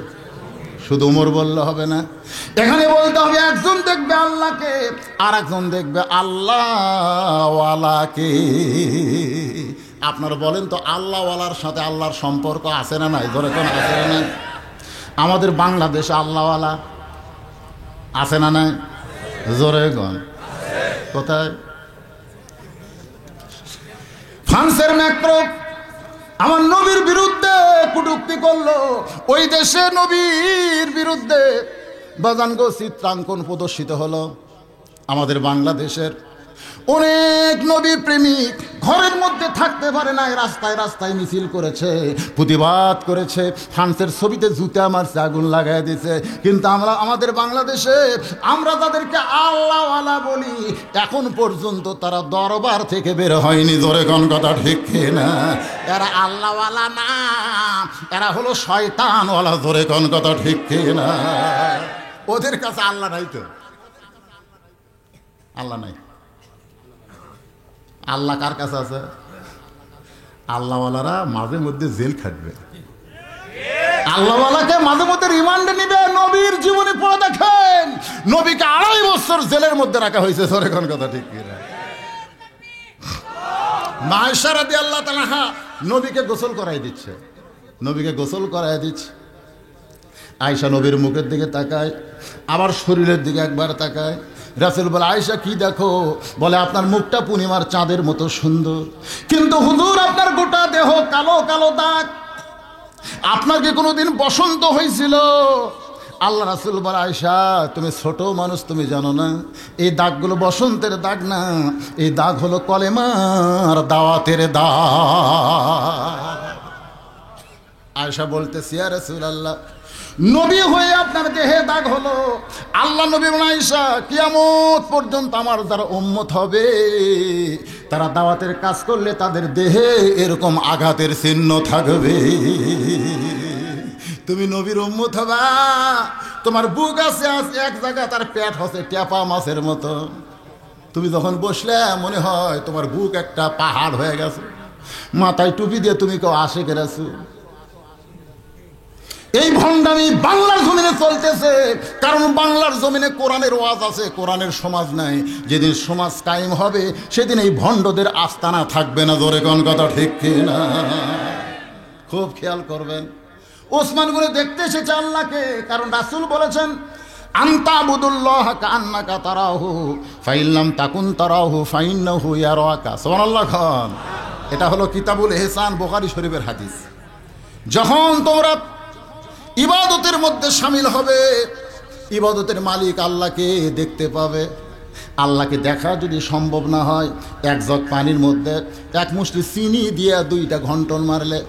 শুধু ওমর বললে হবে না, এখানে বলতে হবে একজন দেখবে আল্লাহকে, আর একজন দেখবে আল্লাহওয়ালাকে। আপনারা বলেন তো আল্লাহওয়ালার সাথে আল্লাহর সম্পর্ক আছে না নাই? ধরে কোন আছে না নাই? আমাদের বাংলাদেশে আল্লাহওয়ালা আছে না নাই? জোরে গন কোথায়? ফ্রান্সের ম্যাক্রো আমার নবীর বিরুদ্ধে কটূক্তি করলো, ওই দেশে নবীর বিরুদ্ধে বাজানগো চিত্রাঙ্কন প্রদর্শিত হলো। আমাদের বাংলাদেশের অনেক নবী প্রেমিক ঘরের মধ্যে থাকতে পারে না, রাস্তায় রাস্তায় মিছিল করেছে, প্রতিবাদ করেছে, ফ্রান্সের ছবিতে জুতা মারছে, আগুন লাগাই দিয়েছে। কিন্তু আমরা আমাদের বাংলাদেশে আমরা তাদেরকে আল্লাহওয়ালা বলি, এখন পর্যন্ত তারা দরবার থেকে বের হয়নি। জোরে কোন কথা ঠিক না? এরা আল্লাহওয়ালা না, এরা হলো শয়তানওয়ালা। জোরে কোন কথা ঠিক না? ওদের কাছে আল্লাহ নাই তো, আল্লাহ নাই। আল্লাহ কার কাছে আছে? আল্লাহওয়ালারা মাঝে মধ্যে জেল খাটবে, আল্লাহওয়ালাকে মাঝে মধ্যে রিমান্ডে নিবে। নবীর জীবনী পড়ে দেখেন, নবীকে 2.5 বছর জেলের মধ্যে রাখা হয়েছে। সরে কোন কথা ঠিক কিনা? মা আয়েশা রাদিয়াল্লাহু তাআলা নবীকে গোসল করাই দিচ্ছে, নবীকে গোসল করাই দিচ্ছে। আয়েশা নবীর মুখের দিকে তাকায়, আবার শরীরের দিকে একবার তাকায়। রাসূল বলে আয়েশা কি দেখো? বলে আপনার মুখটা পূর্ণিমার চাঁদের মতো সুন্দর, কিন্তু হুজুর আপনার গোটা দেহ কালো কালো দাগ। আপনার কি কোনোদিন বসন্ত হয়েছিল? আল্লাহ রাসূল বলে আয়েশা তুমি ছোট মানুষ, তুমি জানো না এই দাগগুলো বসন্তের দাগ না, এই দাগ হলো কলেমার দাওয়াতের দাগ। আয়েশা বলতেছি ইয়া রাসূলুল্লাহ নবী হয়ে আপনার দেহে দাগ হলো। আল্লাহ নবী বলেন আয়েশা কিয়ামত পর্যন্ত আমার যারা উম্মত হবে তারা দাওয়াতের কাজ করলে তাদের দেহে এরকম আঘাতের চিহ্ন থাকবে। তুমি নবীর উম্মত হবা, তোমার বুক আছে এক জায়গায়, তার পেট হচ্ছে ট্যাপা মাছের মতো। তুমি যখন বসলে মনে হয় তোমার বুক একটা পাহাড় হয়ে গেছে, মাথায় টুপি দিয়ে তুমি কেউ আশিক রাসূল। এই ভণ্ডামি বাংলার জমিনে চলতেছে, কারণ বাংলার জমিনে কোরআনের ওয়াজ আছে, কোরআনের সমাজ নাই। যেদিন সমাজ কায়েম হবে সেদিন এই ভণ্ডদের আস্তানা থাকবে না। জোরে কোন কথা ঠিক কিনা? খুব খেয়াল করবেন। ওসমান গনি দেখতে এসেছে আল্লাহকে, কারণ রাসূল বলেছেন আনতা বুদুল্লাহ কান্নাকা তারাহু ফাইল্লাম তাকুন তারাহু ফাইন্নাহু ইয়ারাকা। সুবহানাল্লাহ খান। এটা হলো কিতাবুল ইহসান, বুখারী শরীফের হাদিস। যখন তোমরা ইবাদতের মধ্যে শামিল হবে, ইবাদতের মালিক আল্লাহকে দেখতে পাবে। আল্লাহকে দেখা যদি সম্ভব না হয়, এক জগ পানির মধ্যে এক মুষ্টি চিনি দিয়ে 2টা ঘন্টন মারলে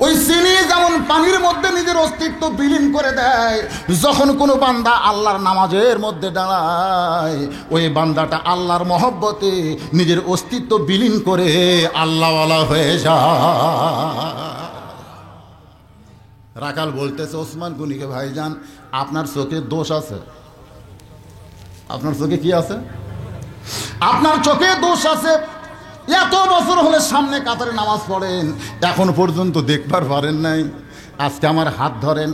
ওই চিনি যেমন পানির মধ্যে নিজের অস্তিত্ব বিলীন করে দেয়, যখন কোনো বান্দা আল্লাহর নামাজের মধ্যে দাঁড়ায় ওই বান্দাটা আল্লাহর মহব্বতে নিজের অস্তিত্ব বিলীন করে আল্লাহওয়ালা হয়ে যায়। রাখাল বলতেছে ওসমান গনিকে ভাইজান আপনার চোখে দোষ আছে। আপনার চোখে কি আছে? আপনার চোখে দোষ আছে। এত বছর হলে সামনে কাতারে নামাজ পড়েন, এখন পর্যন্ত দেখবার পারেন নাই। আজকে আমার হাত ধরেন,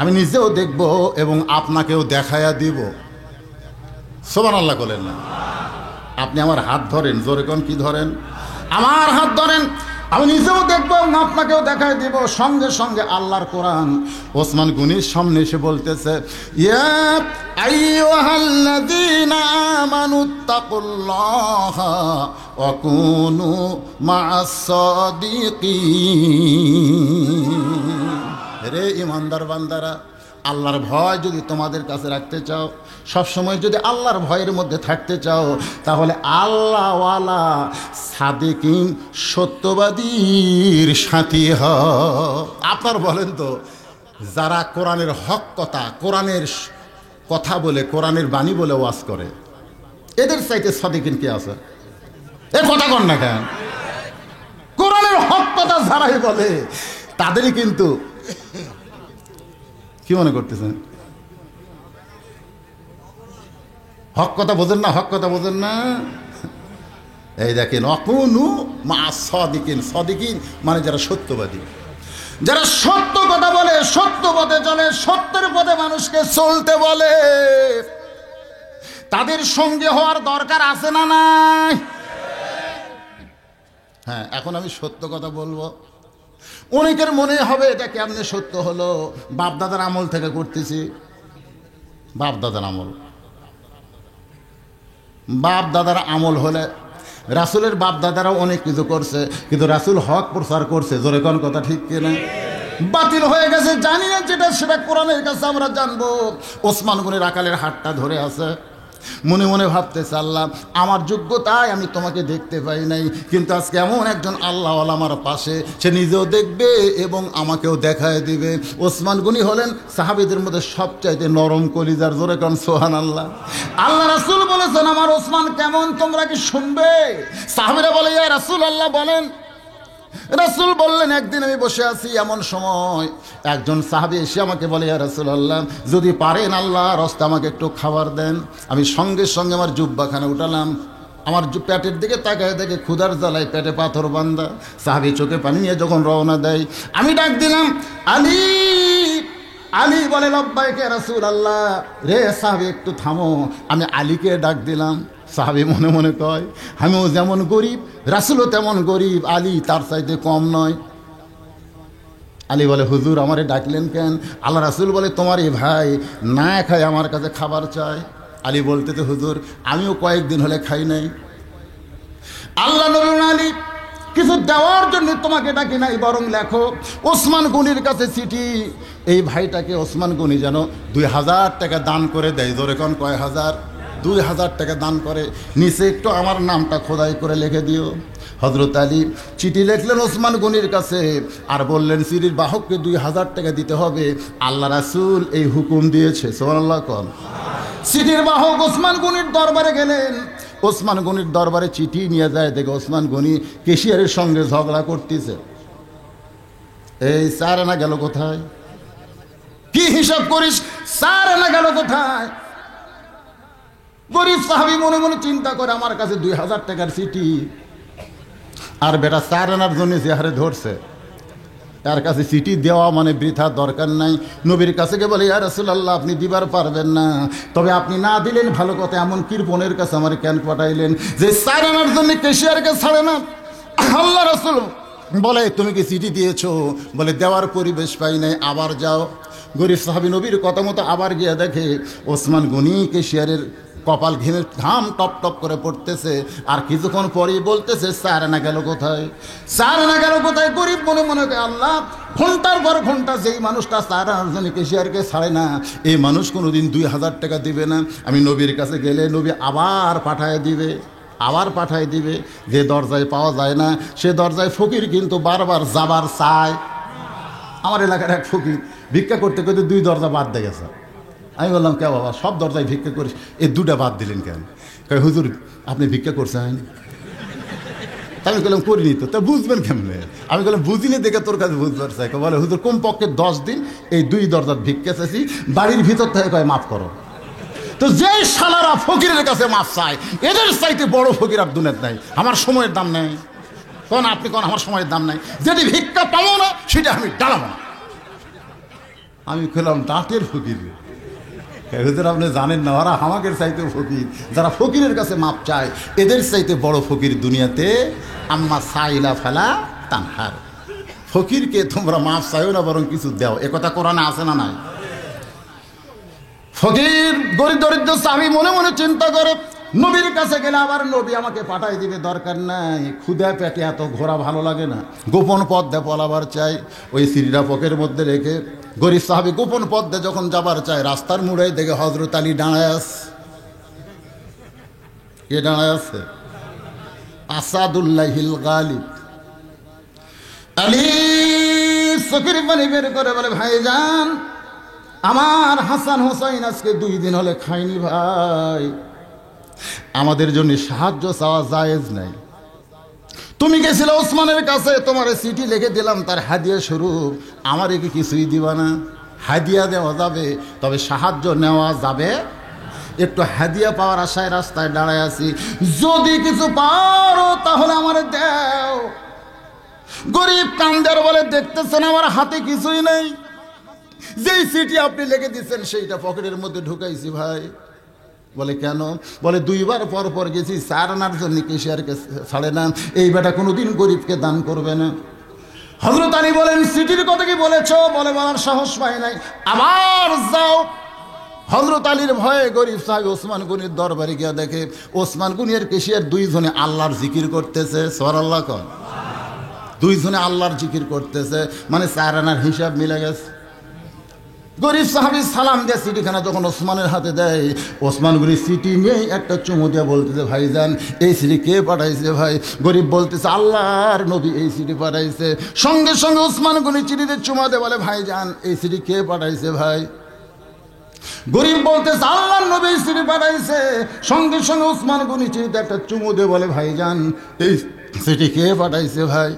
আমি নিজেও দেখব এবং আপনাকেও দেখায়া দিব। সুবহানাল্লাহ বলেন না? আপনি আমার হাত ধরেন, জোরে কোন কি ধরেন? আমার হাত ধরেন, আমি নিজেও দেখবো এবং আপনাকেও দেখাই দিব। সঙ্গে সঙ্গে আল্লাহর কোরআন ওসমান গনির সামনে এসে বলতেছে ইয়া আইয়ুহাল্লাযীনা আমানুত্তাকুল্লাহা ওয়া কুনু মা'আস সাদিকিন। রে ইমানদার বান্দারা, আল্লাহর ভয় যদি তোমাদের কাছে রাখতে চাও, সবসময় যদি আল্লাহর ভয়ের মধ্যে থাকতে চাও, তাহলে আল্লাহওয়ালা সাদিকিন সত্যবাদীর সাথী হও। আপনার বলেন তো, যারা কোরআনের হক কথা, কোরআনের কথা বলে, কোরআনের বাণী বলে ওয়াজ করে, এদের চাইতে সাদিকিন কে আছে? এ কথা কন না কেন? কোরআনের হক কথা যারাই বলে তাদেরই কিন্তু, কি মনে করতেছেন? হক কথা বোঝেন না? হক কথা বোঝেন না? এই দেখেন, অকুনু মা সাদিকিন। সাদিকিন মানে যারা সত্যবাদী, যারা সত্য কথা বলে, সত্য পথে চলে, সত্যের পথে মানুষকে চলতে বলে, তাদের সঙ্গে হওয়ার দরকার আছে না নাই? হ্যাঁ, এখন আমি সত্য কথা বলবো। অনেকের মনে হবে এটা কেমনে সত্য হলো, বাপদাদার আমল থেকে করতেছি। বাপদাদার আমল, বাপদাদার আমল হলে, রাসূলের বাপদাদারাও অনেক কিছু করছে, কিন্তু রাসূল হক প্রচার করছে। জোরে কোন কথা ঠিক কিনা? বাতিল হয়ে গেছে জানি না, যেটা সেটা কোরআনের কাছে আমরা জানবো। ওসমান গনির আকালের হাতটা ধরে আছে, মনে মনে ভাবতেছে, আল্লাহ আমার যোগ্যতায় আমি তোমাকে দেখতে পাই নাই, কিন্তু আজকে এমন একজন আল্লাহওয়ালা আমার পাশে, সে নিজেও দেখবে এবং আমাকেও দেখায় দিবে। ওসমান গনি হলেন সাহাবীদের মধ্যে সবচাইতে নরম কলিজার। জোরে কারণ সুবহানাল্লাহ। আল্লাহ রাসূল বলেছেন, আমার ওসমান কেমন তোমরা কি শুনবে? সাহাবীরা বলে, ইয়া রাসূলুল্লাহ বলেন। রাসূল বললেন, একদিন আমি বসে আছি, এমন সময় একজন সাহাবী এসে আমাকে বলে, ইয়া রাসূলুল্লাহ যদি পারেন আল্লাহর রাস্তায় আমাকে একটু খাবার দেন। আমি সঙ্গে সঙ্গে আমার জুব্বাখানে উঠালাম, আমার পেটের দিকে তাকায় দেখে ক্ষুধার জ্বালায় পেটে পাথর বান্ধা। সাহাবী চোখে পানি নিয়ে যখন রওনা দেয়, আমি ডাক দিলাম, আলী। আলী বলে, লব্বাইক ইয়া রাসূলুল্লাহ। রে সাহাবী একটু থামো, আমি আলীকে ডাক দিলাম। সাহাবী মনে মনে কয়, আমিও যেমন গরিব, রাসূলও তেমন গরিব, আলী তার চাইতে কম নয়। আলী বলে, হুজুর আমারে ডাকলেন কেন? আল্লাহ রাসূল বলে, তোমার এই ভাই না খায় আমার কাছে খাবার চায়। আলী বলতে, তো হুজুর আমিও কয়েকদিন হলে খাই নাই। আল্লাহ নবী, আলী কিছু দেওয়ার জন্য তোমাকে ডাকি নাই, বরং লেখো ওসমান গনির কাছে চিঠি। এই ভাইটাকে ওসমান গনি যেন 2000 টাকা দান করে দেয়। জোরে কোন কয় হাজার? 2000 টাকা দান করে। নিচে একটু আমার নামটা খোদাই করে লিখে দিও। হযরত আলী চিঠি লিখলেন ওসমান গনির কাছে, আর বললেন চিঠির বাহককে 2000 টাকা দিতে হবে, আল্লাহ রাসূল এই হুকুম দিয়েছে। সুবহানাল্লাহ কোন। চিঠির বাহক ওসমান গনির দরবারে গেলেন। ওসমান গনির দরবারে চিঠি নিয়ে যায়, দেখে ওসমান গনি কেশিয়ারের সঙ্গে ঝগড়া করতেছে। এই 4 আনা গেল কোথায়? কি হিসাব করিস? 4 আনা গেল কোথায়? গরিব সাহাবী মনে মনে চিন্তা করে, আমার কাছে 2000 টাকার চিঠি, আর বেটা 4 আনার জন্য যে হারে ধরছে, তার কাছে চিঠি দেওয়া মানে বৃথা, দরকার নাই। নবীর কাছে গিয়ে বলে, ইয়া রাসূলুল্লাহ আপনি দিবার পারবেন না, তবে আপনি না দিলেন ভালো কথা, এমন কৃপণের কাছে আমার কেন পাঠাইলেন যে 4 আনার জন্য কেশিয়ারকে ছাড়ে না? আল্লাহ রাসূল বলে, তুমি কি চিঠি দিয়েছো? বলে, দেওয়ার পরিবেশ পাই নাই, আবার যাও। গরিব সাহাবী নবীর কথা মতো আবার গিয়ে দেখে ওসমান গনি কেশিয়ারের কপাল ঘাম টপ টপ করে পড়তেছে, আর কিছুক্ষণ পরেই বলতেছে, 4 আনা গেল কোথায়? 4 আনা গেল কোথায়? গরিব মনে মনে আল্লাহ, ঘন্টার পর ঘন্টা যেই মানুষটা 4 আনার জন্য কেশিয়ারকে ছাড়ে না, এই মানুষ কোনোদিন 2000 টাকা দিবে না। আমি নবীর কাছে গেলে নবী আবার পাঠায় দিবে, আবার পাঠায় দিবে। যে দরজায় পাওয়া যায় না সে দরজায় ফকির কিন্তু বারবার যাবার চায়। আমার এলাকার এক ফকির ভিক্ষা করতে করতে 2 দরজা বাদ দিয়ে গেছে। আমি বললাম, কে বাবা সব দরজায় ভিক্ষা করিস, এই 2টা বাদ দিলেন কেন? কয়, হুজুর আপনি ভিক্ষা করছেন। আমি বললাম, করিনি তো। তা বুঝবেন কেমনে? আমি বললাম, বুঝিনি দেখে তোর কাছে বুঝবার চাই। বলে, হুজুর কমপক্ষে 10 দিন এই 2 দরজার ভিক্ষা চাইছি, বাড়ির ভিতর থেকে কয় মাফ করো। তো যেই শালারা ফকিরের কাছে মাফ চায়, এদের চাইতে বড় ফকির আর দুনিয়াতে নাই। আমার সময়ের দাম নেই। কোন আপনি কোন আমার সময়ের দাম নাই, যেটি ভিক্ষা পাবো না সেটা আমি ডালাবো না। আমি খেলাম দাঁতের ফকির। হুজুর আপনি জানেন না, ওরা হামাকের চাইতে ফকির। যারা ফকিরের কাছে মাপ চায় এদের চাইতে বড় ফকির দুনিয়াতে আম্মা সাইলা ফালা তানহার। ফকিরকে তোমরা মাপ চাইও না, বরং কিছু দাও। একথা কোরআনে আছে না নাই? ফকির গরিব দরিদ্র সাহাবী মনে মনে চিন্তা করে, নবীর কাছে গেলে আবার নবী আমাকে পাঠাই দিবে, দরকার নাই, ক্ষুধা পেটে এত ঘোরা ভালো লাগে না, গোপন পথে পলাবার চাই। ওই সিঁড়িটা পকের মধ্যে রেখে গরিব সাহাবী গোপন পথে যখন যাবার চায়, রাস্তার মুড়ে দেখে হযরত আলী দাঁড়ায় আছে। কে দাঁড়ায় আছে? আসাদুল্লাহিল গালিব। আলী চোখের পানি বের করে বলে, ভাইজান, আমার হাসান হোসাইন আজকে 2 দিন হলে খাইনি ভাই, আমাদের জন্য সাহায্য চাওয়া জায়েজ নাই। তুমি গেছিলে ওসমানের কাছে, তোমার চিঠি লিখে দিলাম তার হাদিয়া স্বরূপ, আমারে কি কিছুই দিবা না? হাদিয়া দেওয়া যাবে, তবে সাহায্য নেওয়া যাবে। একটু হাদিয়া পাওয়ার আশায় রাস্তায় দাঁড়ায় আছি, যদি কিছু পারো তাহলে আমারে দাও। গরিব কান্দার বলে, দেখতেছেন আমার হাতে কিছুই নেই, যেই চিঠি আপনি লিখে দিচ্ছেন সেইটা পকেটের মধ্যে ঢুকাইছি ভাই। বলে কেন? বলে 2 বার পর পর গেছি, 4 আনার জন্য কেশিয়ারকে ছাড়ে না, এই বেটা কোনোদিন গরিবকে দান করবে না। হযরত আলী বলেন, চিঠির কথা কি বলেছো? বলে বলার সাহস পাই নাই। আবার যাও। হযরত আলীর ভয়ে গরিব সাহেব ওসমান গনির দরবারে গিয়ে দেখে ওসমান গনি আর কেশিয়ার 2 জনে আল্লাহর জিকির করতেছে। সুবহানাল্লাহ কর। 2 জনে আল্লাহর জিকির করতেছে, মানে 4 আনার হিসাব মিলে গেছে। গরিব সাহাবী সালাম দিয়ে চিঠিখানা যখন ওসমানের হাতে দেয়, ওসমান গনি চিঠি নিয়ে একটা চুমু দিয়ে বলতেছে, ভাইজান এই চিঠি কে পাঠাইছে ভাই? গরিব বলতেছে, আল্লাহর নবী এই চিঠি পাঠাইছে। সঙ্গে সঙ্গে ওসমান গনি চিঠিতে চুমা দিয়ে বলে, ভাইজান এই চিঠি কে পাঠাইছে ভাই? গরিব বলতেছে, আল্লাহর নবী এই চিঠি পাঠাইছে। সঙ্গে সঙ্গে ওসমান গনি চিঠিতে একটা চুমু দিয়ে বলে, ভাইজান এই চিঠি কে পাঠাইছে ভাই?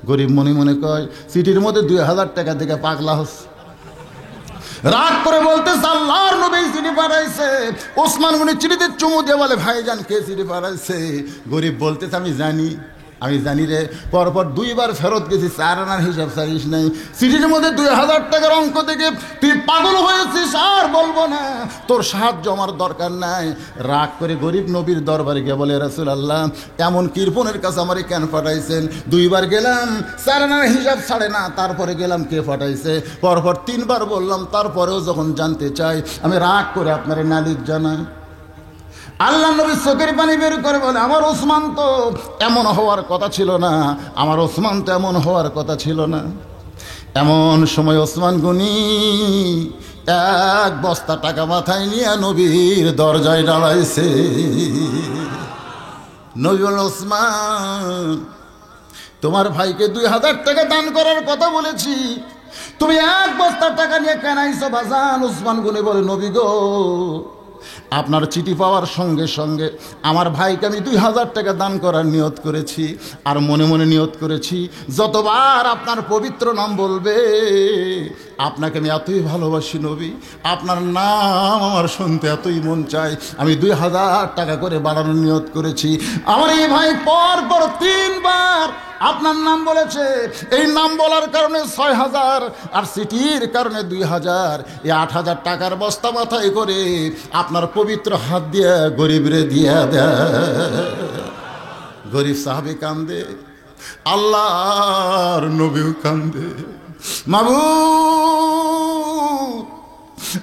গরিব মনে মনে কয়, চিঠির মধ্যে 2000 টাকা থেকে পাগলা হচ্ছে। রাগ করে বলতেছে, আল্লাহর নবী চিঠি পাঠাইছে। ওসমান গনি চিঠিতে চুমু দিয়ে বলে, ভাইজান কে চিঠি পাঠাইছে? গরিব বলতেছে, আমি জানি রে, পরপর 2 বার ফেরত গেছি, 4 আনার হিসাব চাইস নাই। চিঠির মধ্যে 2000 টাকার অঙ্ক থেকে তুই পাগল হয়েছিস, আর বলবো না, তোর সাহায্য আমার দরকার নাই। রাগ করে গরিব নবীর দরবারে গিয়ে বলে, রাসূলুল্লাহ এমন কৃপণের কাছে আমারে কেন পাঠাইছেন? 2 বার গেলাম, 4 আনার হিসাব ছাড়ে না, তারপরে গেলাম কে পাঠাইছে? পরপর 3 বার বললাম, তারপরেও যখন জানতে চাই, আমি রাগ করে আপনারে নালিশ জানাই। আল্লাহ নবী চোখের পানি বের করে বলে, আমার ওসমান তো এমন হওয়ার কথা ছিল না, আমার ওসমান তো এমন হওয়ার কথা ছিল না। এমন সময় ওসমান গনি 1 বস্তা টাকা মাথায় নিয়ে নবীর দরজায় দাঁড়াইছে। নবী বলেন, ওসমান তোমার ভাইকে 2000 টাকা দান করার কথা বলেছি, তুমি 1 বস্তা টাকা নিয়ে কেন আইছো বাজান? ওসমান গনি বলে, নবী গো, আপনার চিঠি পাওয়ার সঙ্গে সঙ্গে আমার ভাইকে আমি 2000 টাকা দান করার নিয়ত করেছি, আর মনে মনে নিয়ত করেছি যতবার আপনার পবিত্র নাম বলবে, আপনাকে আমি এতই ভালোবাসি নবী, আপনার নাম আমার শুনতে এতই মন চায়, আমি 2000 টাকা করে বাড়ানোর নিয়ত করেছি। আমার এই ভাই পর পর 3 বার আপনার নাম বলেছে, এই নাম বলার কারণে 6000, আর চিঠির কারণে 2000, এই 8000 টাকার বস্তা মাথায় করে আপনার পবিত্র হাত দিয়ে গরিবরে দিয়া দেয়। গরিব সাহাবী কান্দে, আল্লাহর নবীও কান্দে। মাবুদ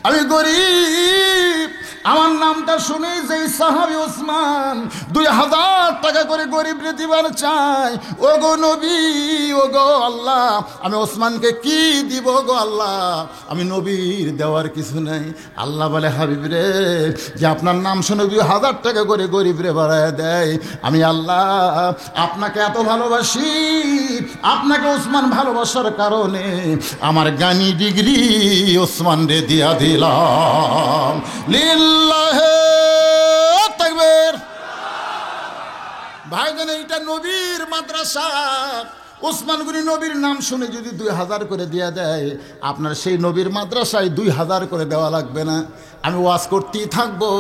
আমি গরিব, আমার নামটা শুনে যেই সাহাবী ওসমান 2000 টাকা করে গরিবরে দিবার চাই, ও গো নবী, ও গো আল্লাহ, আমি ওসমানকে কি দিব গো আল্লাহ? আমি নবীর দেওয়ার কিছু নাই। আল্লাহ বলে, হাবিব রে, যে আপনার নাম শুনে 2000 টাকা করে গরিবরে বাড়ায় দেয়, আমি আল্লাহ আপনাকে এত ভালোবাসি, আপনাকে ওসমান ভালোবাসার কারণে আমার জ্ঞানী ডিগ্রি ওসমান রে দিয়া দিলাম। লিল্লাহে তাকবীর। ভাইজান এইটা নবীর মাদ্রাসা। ওসমান গনি নবীর নাম শুনে যদি 2000 করে দেয়া দেয়, আপনার সেই নবীর মাদ্রাসায় 2000 করে দেওয়া লাগবে না। আমি ওয়াজ করতেই থাকবো।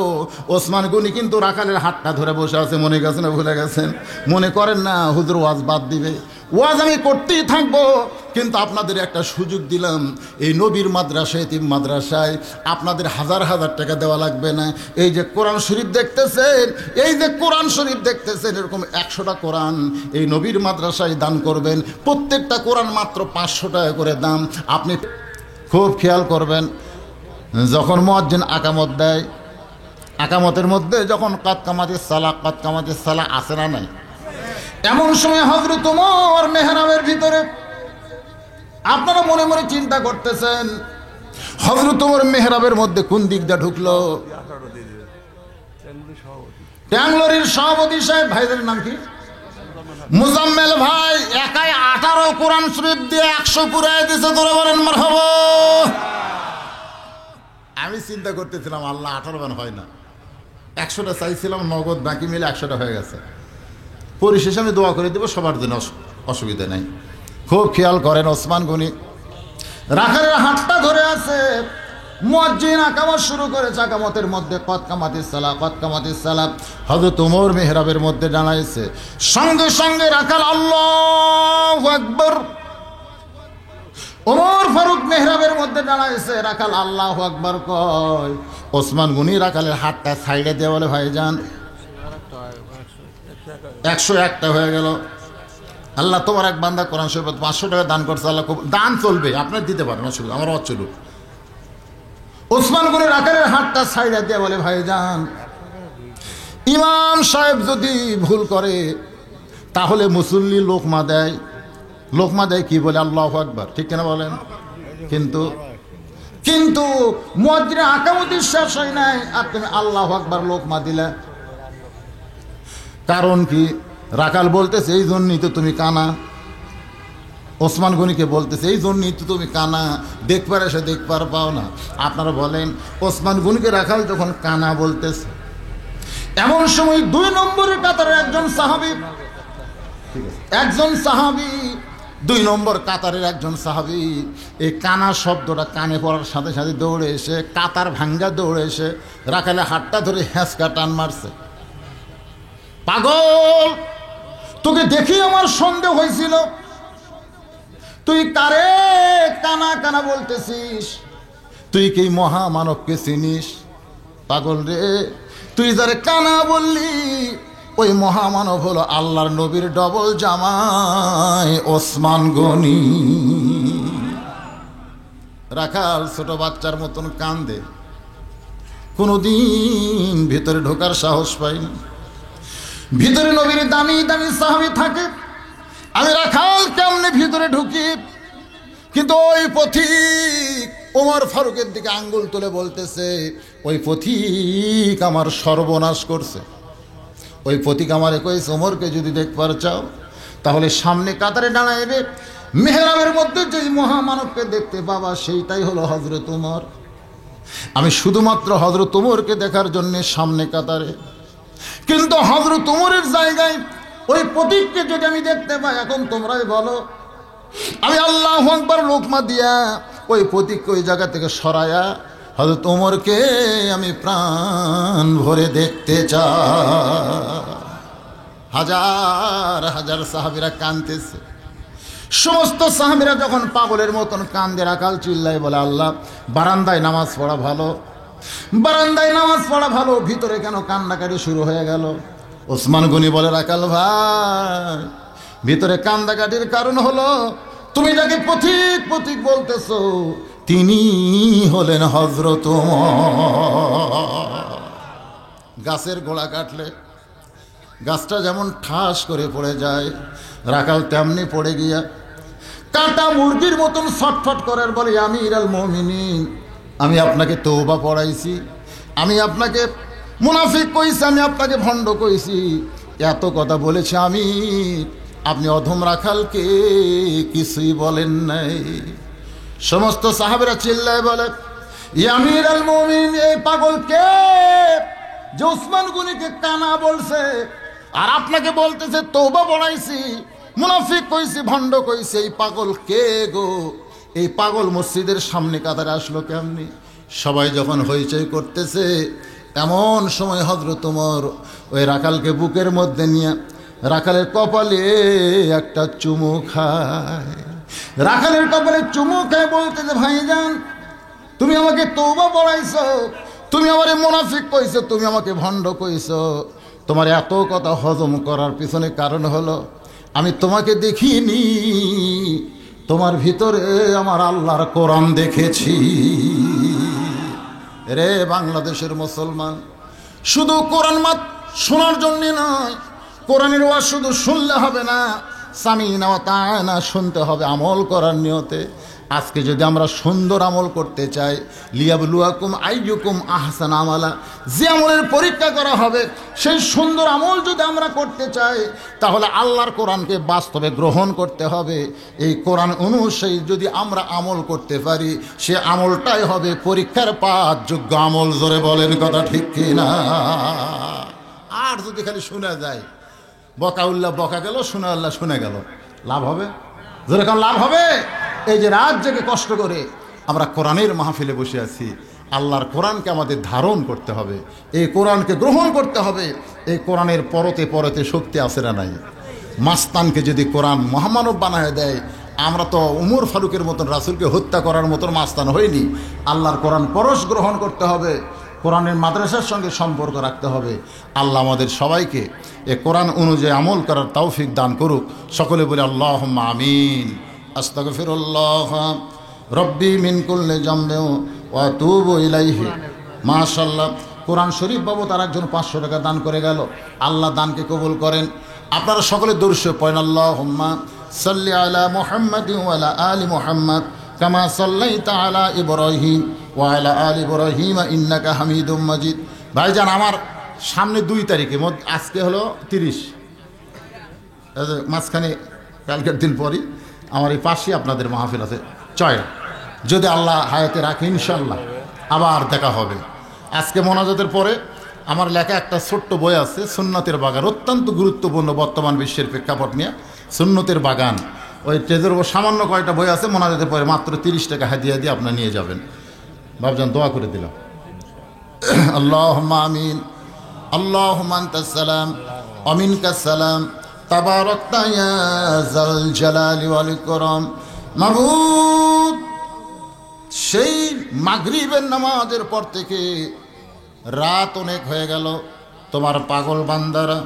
ওসমান গনি কিন্তু রাখালের হাতটা ধরে বসে আছে, মনে গেছে না ভুলে গেছেন? মনে করেন না হুজুর ওয়াজ বাদ দিবে, ওয়াজ আমি করতেই থাকবো, কিন্তু আপনাদের একটা সুযোগ দিলাম, এই নবীর মাদ্রাসায়, এতিম মাদ্রাসায় আপনাদের 1000 টাকা দেওয়া লাগবে না। এই যে কোরআন শরীফ দেখতেছেন, এই যে কোরআন শরীফ দেখতেছেন, এরকম 100টা কোরআন এই নবীর মাদ্রাসায় দান করবেন। প্রত্যেকটা কোরআন মাত্র 500 টাকা করে দাম। আপনি খুব খেয়াল করবেন, যখন মুয়াজ্জিন আকামত দেয়, একামতের মধ্যে যখন কদ কামাতিস সালা আসে না নাই, এমন সময় হযরত ওমর মেহরাবের ভিতরে, আপনারা মনে মনে চিন্তা করতেছেন হযরত ওমর মেহরাবের মধ্যে কোন দিক দিয়ে ঢুকলো? ট্যাংলোরির সভাপতি সাহেব, ভাইদের নাম কি? মুজাম্মেল ভাই একাই 18 কোরআন শরীফ দিয়ে 100 পুরাই দিছে। তোরে বলেন মারহাবা। আমি চিন্তা করতেছিলাম আল্লাহ 18 বান হয় না, 100টা চাইছিলাম নগদ, বাকি মিলে 100টা হয়ে গেছে। পরিশেষে আমি দোয়া করে দেব সবার জন্য, অসুবিধা নাই। খুব খেয়াল করেন, ওসমান গনি রাখালের হাতটা ধরে আছে, মুয়াজ্জিন আকামত শুরু করেছে। আকামতের মধ্যে কদ কামাতিস সালাহ হযরত ওমর মেহরাবের মধ্যে জানাইছে, সঙ্গে সঙ্গে রাখাল আল্লাহু আকবার। ওমর ফারুক মেহরাবের মধ্যে জানাইছে, রাখাল আল্লাহু আকবার কয়। ওসমান গনি রাখালের হাতটা সাইডে দিয়ে বলে, ভাইজান 101টা হয়ে গেল। আল্লাহ তোমার এক বান্দা কোরআন শরীফ 500 টাকা দান করছে, আল্লাহ দান চলবে, আপনার দিতে পারেন, অসুবিধা আমার অচলুক। ওসমান গনি রাখালের হাতটা সাইডে দিয়ে বলে, ভাইজান ইমাম সাহেব যদি ভুল করে তাহলে মুসল্লি লোকমা দেয় কি বলে? আল্লাহু আকবার, ঠিক কিনা বলেন? কিন্তু মুয়াজ্জিন আকামতের শেষ হয় নাই আর তুমি আল্লাহু আকবার লোকমা দিলে, কারণ কি? রাখাল বলতেছে এই জন্যই তো তুমি কানা। ওসমান গনিকে বলতেছে এই জন্যই তো তুমি কানা, দেখবার এসে দেখবার পাও না। আপনারা বলেন ওসমান গনিকে রাখাল যখন কানা বলতেছে, এমন সময় 2 নম্বরের কাতারের একজন সাহাবী 2 নম্বর কাতারের একজন সাহাবী এই কানা শব্দটা কানে পড়ার সাথে সাথে দৌড়ে এসে, কাতার ভাঙ্গা দৌড়ে এসে রাখালে হাতটা ধরে হ্যাঁচকা টান মারছে। পাগল, তোকে দেখি আমার সন্দেহ হয়েছিল, তুই কারে কানা কানা বলতেছিস? তুই কি মহামানবকে চিনিস? পাগল রে, তুই যারে কানা বললি ওই মহামানব হলো আল্লাহর নবীর ডবল জামাই ওসমান গনি। রাখাল ছোট বাচ্চার মতন কান্দে, কোনোদিন ভিতরে ঢোকার সাহস পাইনি। ভিতরে নবীর দামি দামি সাহাবী থাকে, আমি রাখাল কেমনে ভিতরে ঢুকি? কিন্তু ওই পথিক ওমর ফারুকের দিকে আঙ্গুল তুলে বলতেছে, ওই পথিক আমার সর্বনাশ করছে। ওই পথিক আমারে কইছে, ওমরকে যদি দেখবার চাও তাহলে সামনে কাতারে দাঁড়াইবে, মেহরাবের মধ্যে যে মহামানবকে দেখতে পাবা সেইটাই হলো হযরত ওমর। আমি শুধুমাত্র হযরত ওমরকে দেখার জন্য সামনে কাতারে, কিন্তু হযরত ওমরের জায়গায় ওই পথিককে যদি আমি দেখতে পাই, এখন তোমরাই বলো, আমি আল্লাহু আকবার লোকমা দিয়া ওই পথিককে ওই জায়গা থেকে সরায়া হযরত ওমরকে আমি প্রাণ ভরে দেখতে চাই। হাজার হাজার সাহাবীরা কাঁদতেছে। সমস্ত সাহাবীরা যখন পাগলের মতন কান্দে, রাখাল চিল্লায় বলে, আল্লাহ বারান্দায় নামাজ পড়া ভালো, বারান্দায় নামাজ পড়া ভালো, ভিতরে কেন কান্দাকাটি শুরু হয়ে গেল? ওসমান গনি বলে, রাখাল ভাই, ভিতরে কান্দাকাটির কারণ হলো তুমি যাকে পথিক পথিক বলতেছো তিনি হলেন হযরত ওমর। গাছের গোড়া কাটলে গাছটা যেমন ঠাস করে পড়ে যায়, রাখাল তেমনি পড়ে গিয়া কাটা মুরগির মতন ছটফট করার বলে, আমিরুল মুমিনিন, আমি আপনাকে তওবা পড়াইছি, আমি আপনাকে মুনাফিক কইছি, আমি আপনাকে ভণ্ড কইছি, এত কথা বলেছি আমি, আপনি অধম রাখালকে কিছুই বলেন নাই। সমস্ত সাহাবীরা চিল্লায় বলে, আমিরুল মুমিনিন, এই পাগল কে যে ওসমান গনিকে কানা বলছে আর আপনাকে বলতেছে তওবা পড়াইছি, মুনাফিক কইছি, ভণ্ড কইছি, এই পাগল কে গো? এই পাগল মসজিদের সামনে কাতারে আসলো কেমনি? সবাই যখন হইচই করতেছে, এমন সময় হযরত ওমর ওই রাখালকে বুকের মধ্যে নিয়ে রাখালের কপালে একটা চুমু খায়। রাখালের কপালে চুমু খায়, বলতেছে, ভাইজান তুমি আমাকে তওবা পড়াইছো, তুমি আমারে মুনাফিক কইছো, তুমি আমাকে ভণ্ড কইছো, তোমার এত কথা হজম করার পিছনে কারণ হলো আমি তোমাকে দেখিনি, তোমার ভিতরে আমার আল্লাহর কোরআন দেখেছি। রে বাংলাদেশের মুসলমান, শুধু কোরআন মাত শোনার জন্যে নয়, কোরআনের ওয়াজ শুধু শুনলে হবে না, সামিনা ওয়া তাআনা শুনতে হবে আমল করার নিয়তে। আজকে যদি আমরা সুন্দর আমল করতে চাই, লিয়াবলুয়াকুম আইয়ুকুম আহসান আমালা, যে আমলের পরীক্ষা করা হবে সেই সুন্দর আমল যদি আমরা করতে চাই, তাহলে আল্লাহর কোরআনকে বাস্তবে গ্রহণ করতে হবে। এই কোরআন অনুযায়ী যদি আমরা আমল করতে পারি, সে আমলটাই হবে পরীক্ষার পাস যোগ্য আমল। জোরে বলেন কথা ঠিক কিনা? আর যদি খালি শোনা যায়, বকাউল্লাহ বকা গেল, শোনা আল্লাহ শুনে গেল, লাভ হবে? জোরে কারণ লাভ হবে? এই যে রাত জেগে কষ্ট করে আমরা কোরআনের মাহফিলে বসে আছি, আল্লাহর কোরআনকে আমাদের ধারণ করতে হবে, এই কোরআনকে গ্রহণ করতে হবে। এই কোরআনের পরতে পরতে শক্তি আছে না নাই? মাস্তানকে যদি কোরআন মহামানব বানায় দেয়, আমরা তো উমর ফারুকের মতন রাসূলকে হত্যা করার মতন মাস্তান হইনি। আল্লাহর কোরআন পরশ গ্রহণ করতে হবে, কোরআনের মাদ্রাসার সঙ্গে সম্পর্ক রাখতে হবে। আল্লাহ আমাদের সবাইকে এ কোরআন অনুযায়ী আমল করার তৌফিক দান করুক। সকলে বলে আল্লাহুম্মা আমিন। আস্তাগফিরুল্লাহ রব্বি মিন কুল্লি জামবি ওয়া আতুবু ইলাইহি। মাশাআল্লাহ, কোরআন শরীফ বাবদ তার একজন 500 টাকা দান করে গেল। আল্লাহ দানকে কবুল করেন। আপনারা সকলে দরুদ পড়েন, আল্লাহুম্মা সাল্লি আলা মুহাম্মাদিন ওয়া আলা আলি মুহাম্মাদ কামা সাল্লাইতা আলা ইব্রাহিম ওয়া আলা আলি ইব্রাহিম ইন্নাকা হামিদুম মাজিদ। ভাইজান, আমার সামনে 2 তারিখে, আজকে হলো 30, মাঝখানে কালকের দিন পরই আমার এই পাশে আপনাদের মাহফিল আছে চয়, যদি আল্লাহ হায়াতে রাখে ইনশাল্লাহ আবার দেখা হবে। আজকে মোনাজাতের পরে আমার লেখা একটা ছোট্ট বই আছে, সুন্নতের বাগান, অত্যন্ত গুরুত্বপূর্ণ বর্তমান বিশ্বের প্রেক্ষাপট নিয়ে সুন্নতের বাগান। ওই টেজের উপর সামান্য কয়টা বই আছে, মোনাজাতের পরে মাত্র 30 টাকা হাদিয়া দিয়ে আপনারা নিয়ে যাবেন। বাবজান দোয়া করে দিলাম। আল্লাহুম্মা আমিন। আল্লাহুম্মা আনতাস সালাম ওয়া মিনকাস সালাম তাবারাকতা ইয়া যাল জালালি ওয়াল ইকরাম। মাবুদ, সেই মাগরিবের নামাজের পর থেকে রাত অনেক হয়ে গেল, তোমার পাগল বান্দারা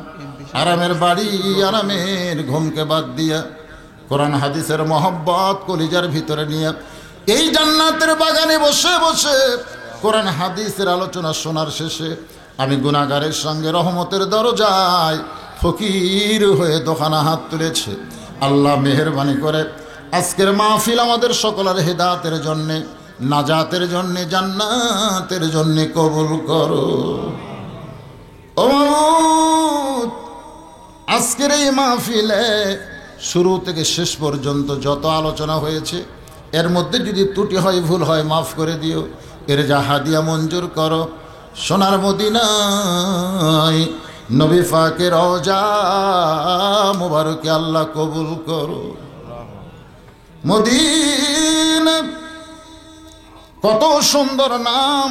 আরামের বাড়ি, আরামের ঘুমকে বাদ দিয়া কোরআন হাদিসের মহব্বত কলিজার ভিতরে নিয়ে এই জান্নাতের বাগানে বসে বসে কোরআন হাদিসের আলোচনা শোনার শেষে আমি গুনাহগারের সঙ্গে রহমতের দরজায় ফকির হয়ে দোকানা হাত তুলেছে। আল্লাহ মেহেরবানি করে আজকের মাহফিল আমাদের সকলের হেদায়েতের জন্যে, নাজাতের জন্যে, জান্নাতের জন্যে কবুল করো। ও মাবুদ, আজকের এই মাহফিলে শুরু থেকে শেষ পর্যন্ত যত আলোচনা হয়েছে, এর মধ্যে যদি ত্রুটি হয়, ভুল হয়, মাফ করে দিও। এর যা হাদিয়া মঞ্জুর করো। সোনার মদিনায় নবী পাকের রওজা মুবারকে আল্লাহ কবুল করো। মদিনা কত সুন্দর নাম,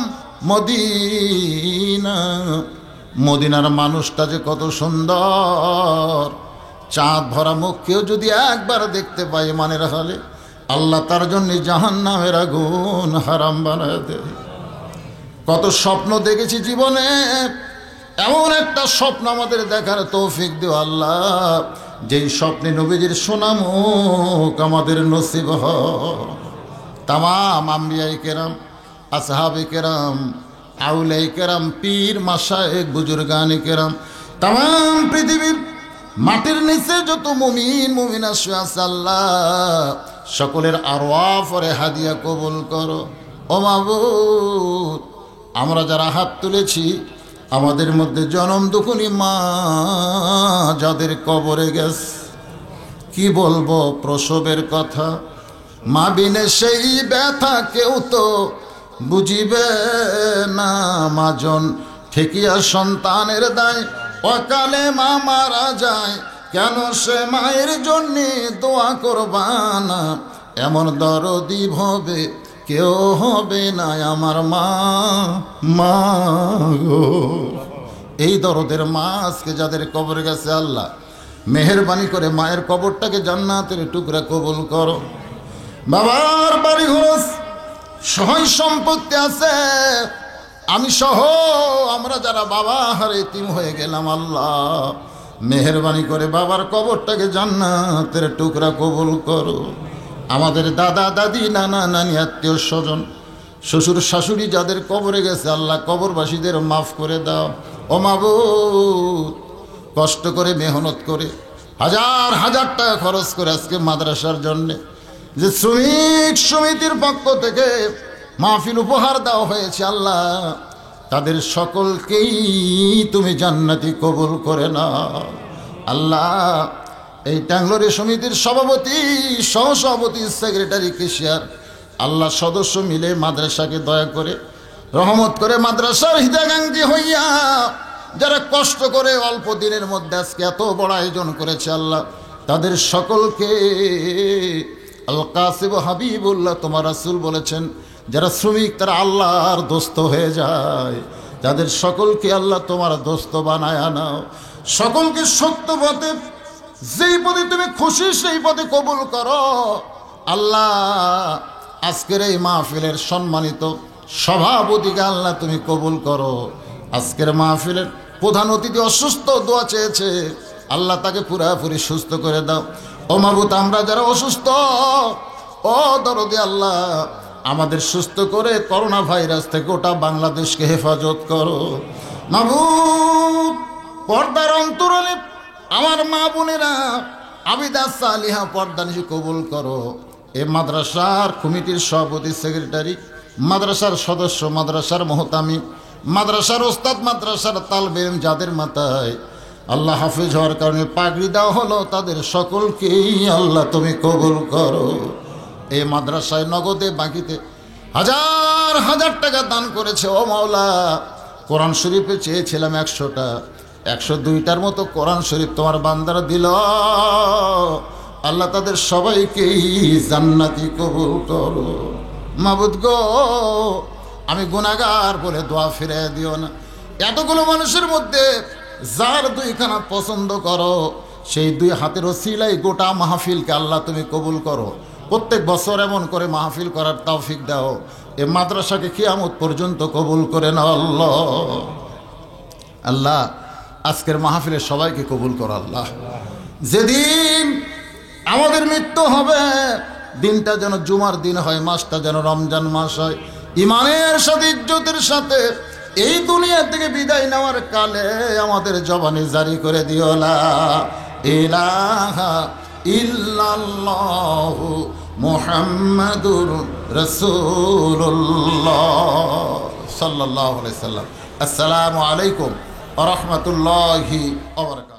মদিনা, মদিনার মানুষটা যে কত সুন্দর। চাঁদ ভরা মুখকেও যদি একবার দেখতে পাই মানের হলে, আল্লাহ তার জন্য জাহান্নামের আগুন হারাম বানায় দেয়। কত স্বপ্ন দেখেছি জীবনে, এমন একটা স্বপ্ন আমাদের দেখার তৌফিক দিও আল্লাহ, যেই স্বপ্নে নবীজির সুনামুখ আমাদের নসিব হয়। তামাম আম্বিয়ায়ে কেরাম, আসহাবে কেরাম, আউলিয়ায়ে কেরাম, পীর মাশায়েখ, বুজুর্গানে কেরাম, তামাম পৃথিবীর মাটির নিচে যত মুমিন মুমিনা শুয়ে আছে আল্লাহ, সকলের আরওয়াহ পরে হাদিয়া কবুল করো। ও মাবুদ, আমরা যারা হাত তুলেছি, আমাদের মধ্যে জনম দুঃখিনী মা যাদের কবরে গেছে, কি বলবো প্রসবের কথা, মা বিনে সেই ব্যথা কেউ তো বুঝিবে না। মাজন ঠেকিয়া সন্তানের দায়, অকালে মা মারা যায়, কেন সে মায়ের জন্যে দোয়া করবানা। এমন দরদি হবে কেউ হবে না আমার মা, মা গো। এই দরদের মা আজকে যাদের কবরে গেছে আল্লাহ মেহেরবানি করে মায়ের কবরটাকে জান্নাতের টুকরা কবুল করো। বাবার বাড়ি ঘর সহায় সম্পত্তি আছে, আমি সহ আমরা যারা বাবা হারে এতিম হয়ে গেলাম আল্লাহ মেহেরবানি করে বাবার কবরটাকে জান্নাতের টুকরা কবুল করো। আমাদের দাদা দাদি, নানা নানি, আত্মীয় স্বজন, শ্বশুর শাশুড়ি যাদের কবরে গেছে আল্লাহ কবরবাসীদের মাফ করে দাও। ও মাবুদ, কষ্ট করে মেহনত করে হাজার হাজার টাকা খরচ করে আজকে মাদ্রাসার জন্যে যে শ্রমিক সমিতির পক্ষ থেকে মাহফিল উপহার দেওয়া হয়েছে, আল্লাহ তাদের সকলকেই তুমি জান্নাতি কবুল করে নাও। আল্লাহ এই ট্যাংলোরি সমিতির সভাপতি, সহসভাপতি, সেক্রেটারি, কেশিয়ার, আল্লাহ সদস্য মিলে মাদ্রাসাকে দয়া করে রহমত করে মাদ্রাসার হিতাকাঙ্ক্ষী হইয়া যারা কষ্ট করে অল্প দিনের মধ্যে আজকে এত বড় আয়োজন করেছে, আল্লাহ তাদের সকলকে, আল কাসিম হাবিবুল্লাহ তোমার রাসূল বলেছেন যারা শ্রমিক তারা আল্লাহর দোস্ত হয়ে যায়, তাদের সকলকে আল্লাহ তোমার দোস্ত বানায় নাও। সকলকে সত্য পথে, যেই পথে তুমি খুশি সেই পথে কবুল করো। আল্লাহ আজকের এই মাহফিলের সম্মানিত সভাপতিকে আল্লাহ তুমি কবুল করো। আজকের মাহফিলের প্রধান অতিথি অসুস্থ, দোয়া চেয়েছে, আল্লাহ তাকে পুরাপুরি সুস্থ করে দাও। ও মাবুদ, আমরা যারা অসুস্থ, ও দরদি আল্লাহ আমাদের সুস্থ করে করোনা ভাইরাস থেকে গোটা বাংলাদেশকে হেফাজত করো। মাবুদ, পর্দার অন্তরালে আমার মা বোনেরা আবিদা সালিহা পর্দানিশি কবুল করো। এ মাদ্রাসার কমিটির সভাপতি, সেক্রেটারি, মাদ্রাসার সদস্য, মাদ্রাসার মোহতামি, মাদ্রাসার ওস্তাদ, মাদ্রাসার তালবেন, যাদের মাথায় আল্লাহ হাফিজ হওয়ার কারণে পাগড়ি দেওয়া হলো, তাদের সকলকেই আল্লাহ তুমি কবুল করো। এই মাদ্রাসায় নগদে বাকিতে হাজার হাজার টাকা দান করেছে। ও মাওলা, কোরআন শরীফে চেয়েছিলাম 100টা, 102টার মতো কোরআন শরীফ তোমার বান্দারা দিল। আল্লাহ তাদের সবাইকেই জান্নাতি কবুল করো। মাবুদ গো, আমি গুনাহগার বলে দোয়া ফিরে দিও না। এতগুলো মানুষের মধ্যে যার 2খানা পছন্দ করো, সেই 2 হাতের ওসিলাই গোটা মাহফিলকে আল্লাহ তুমি কবুল করো। প্রত্যেক বছর এমন করে মাহফিল করার তৌফিক দাও। এ মাদ্রাসাকে কিয়ামত পর্যন্ত কবুল করে নাও আল্লাহ। আল্লাহ আজকের মাহফিলের সবাইকে কবুল করো আল্লাহ। যেদিন আমাদের মৃত্যু হবে, দিনটা যেন জুমার দিন হয়, মাসটা যেন রমজান মাস হয়। ইমানের সাথে, ইজ্জতের সাথে এই দুনিয়া থেকে বিদায় নেওয়ার কালে আমাদের জবানে জারি করে দিও লা ইলাহা ইল্লাল্লাহু মুহাম্মাদুর রাসূলুল্লাহ সাল্লাল্লাহু আলাইহি সাল্লাম। আসসালামু আলাইকুম ওয়া রাহমাতুল্লাহি ওয়া বারাকাতুহু।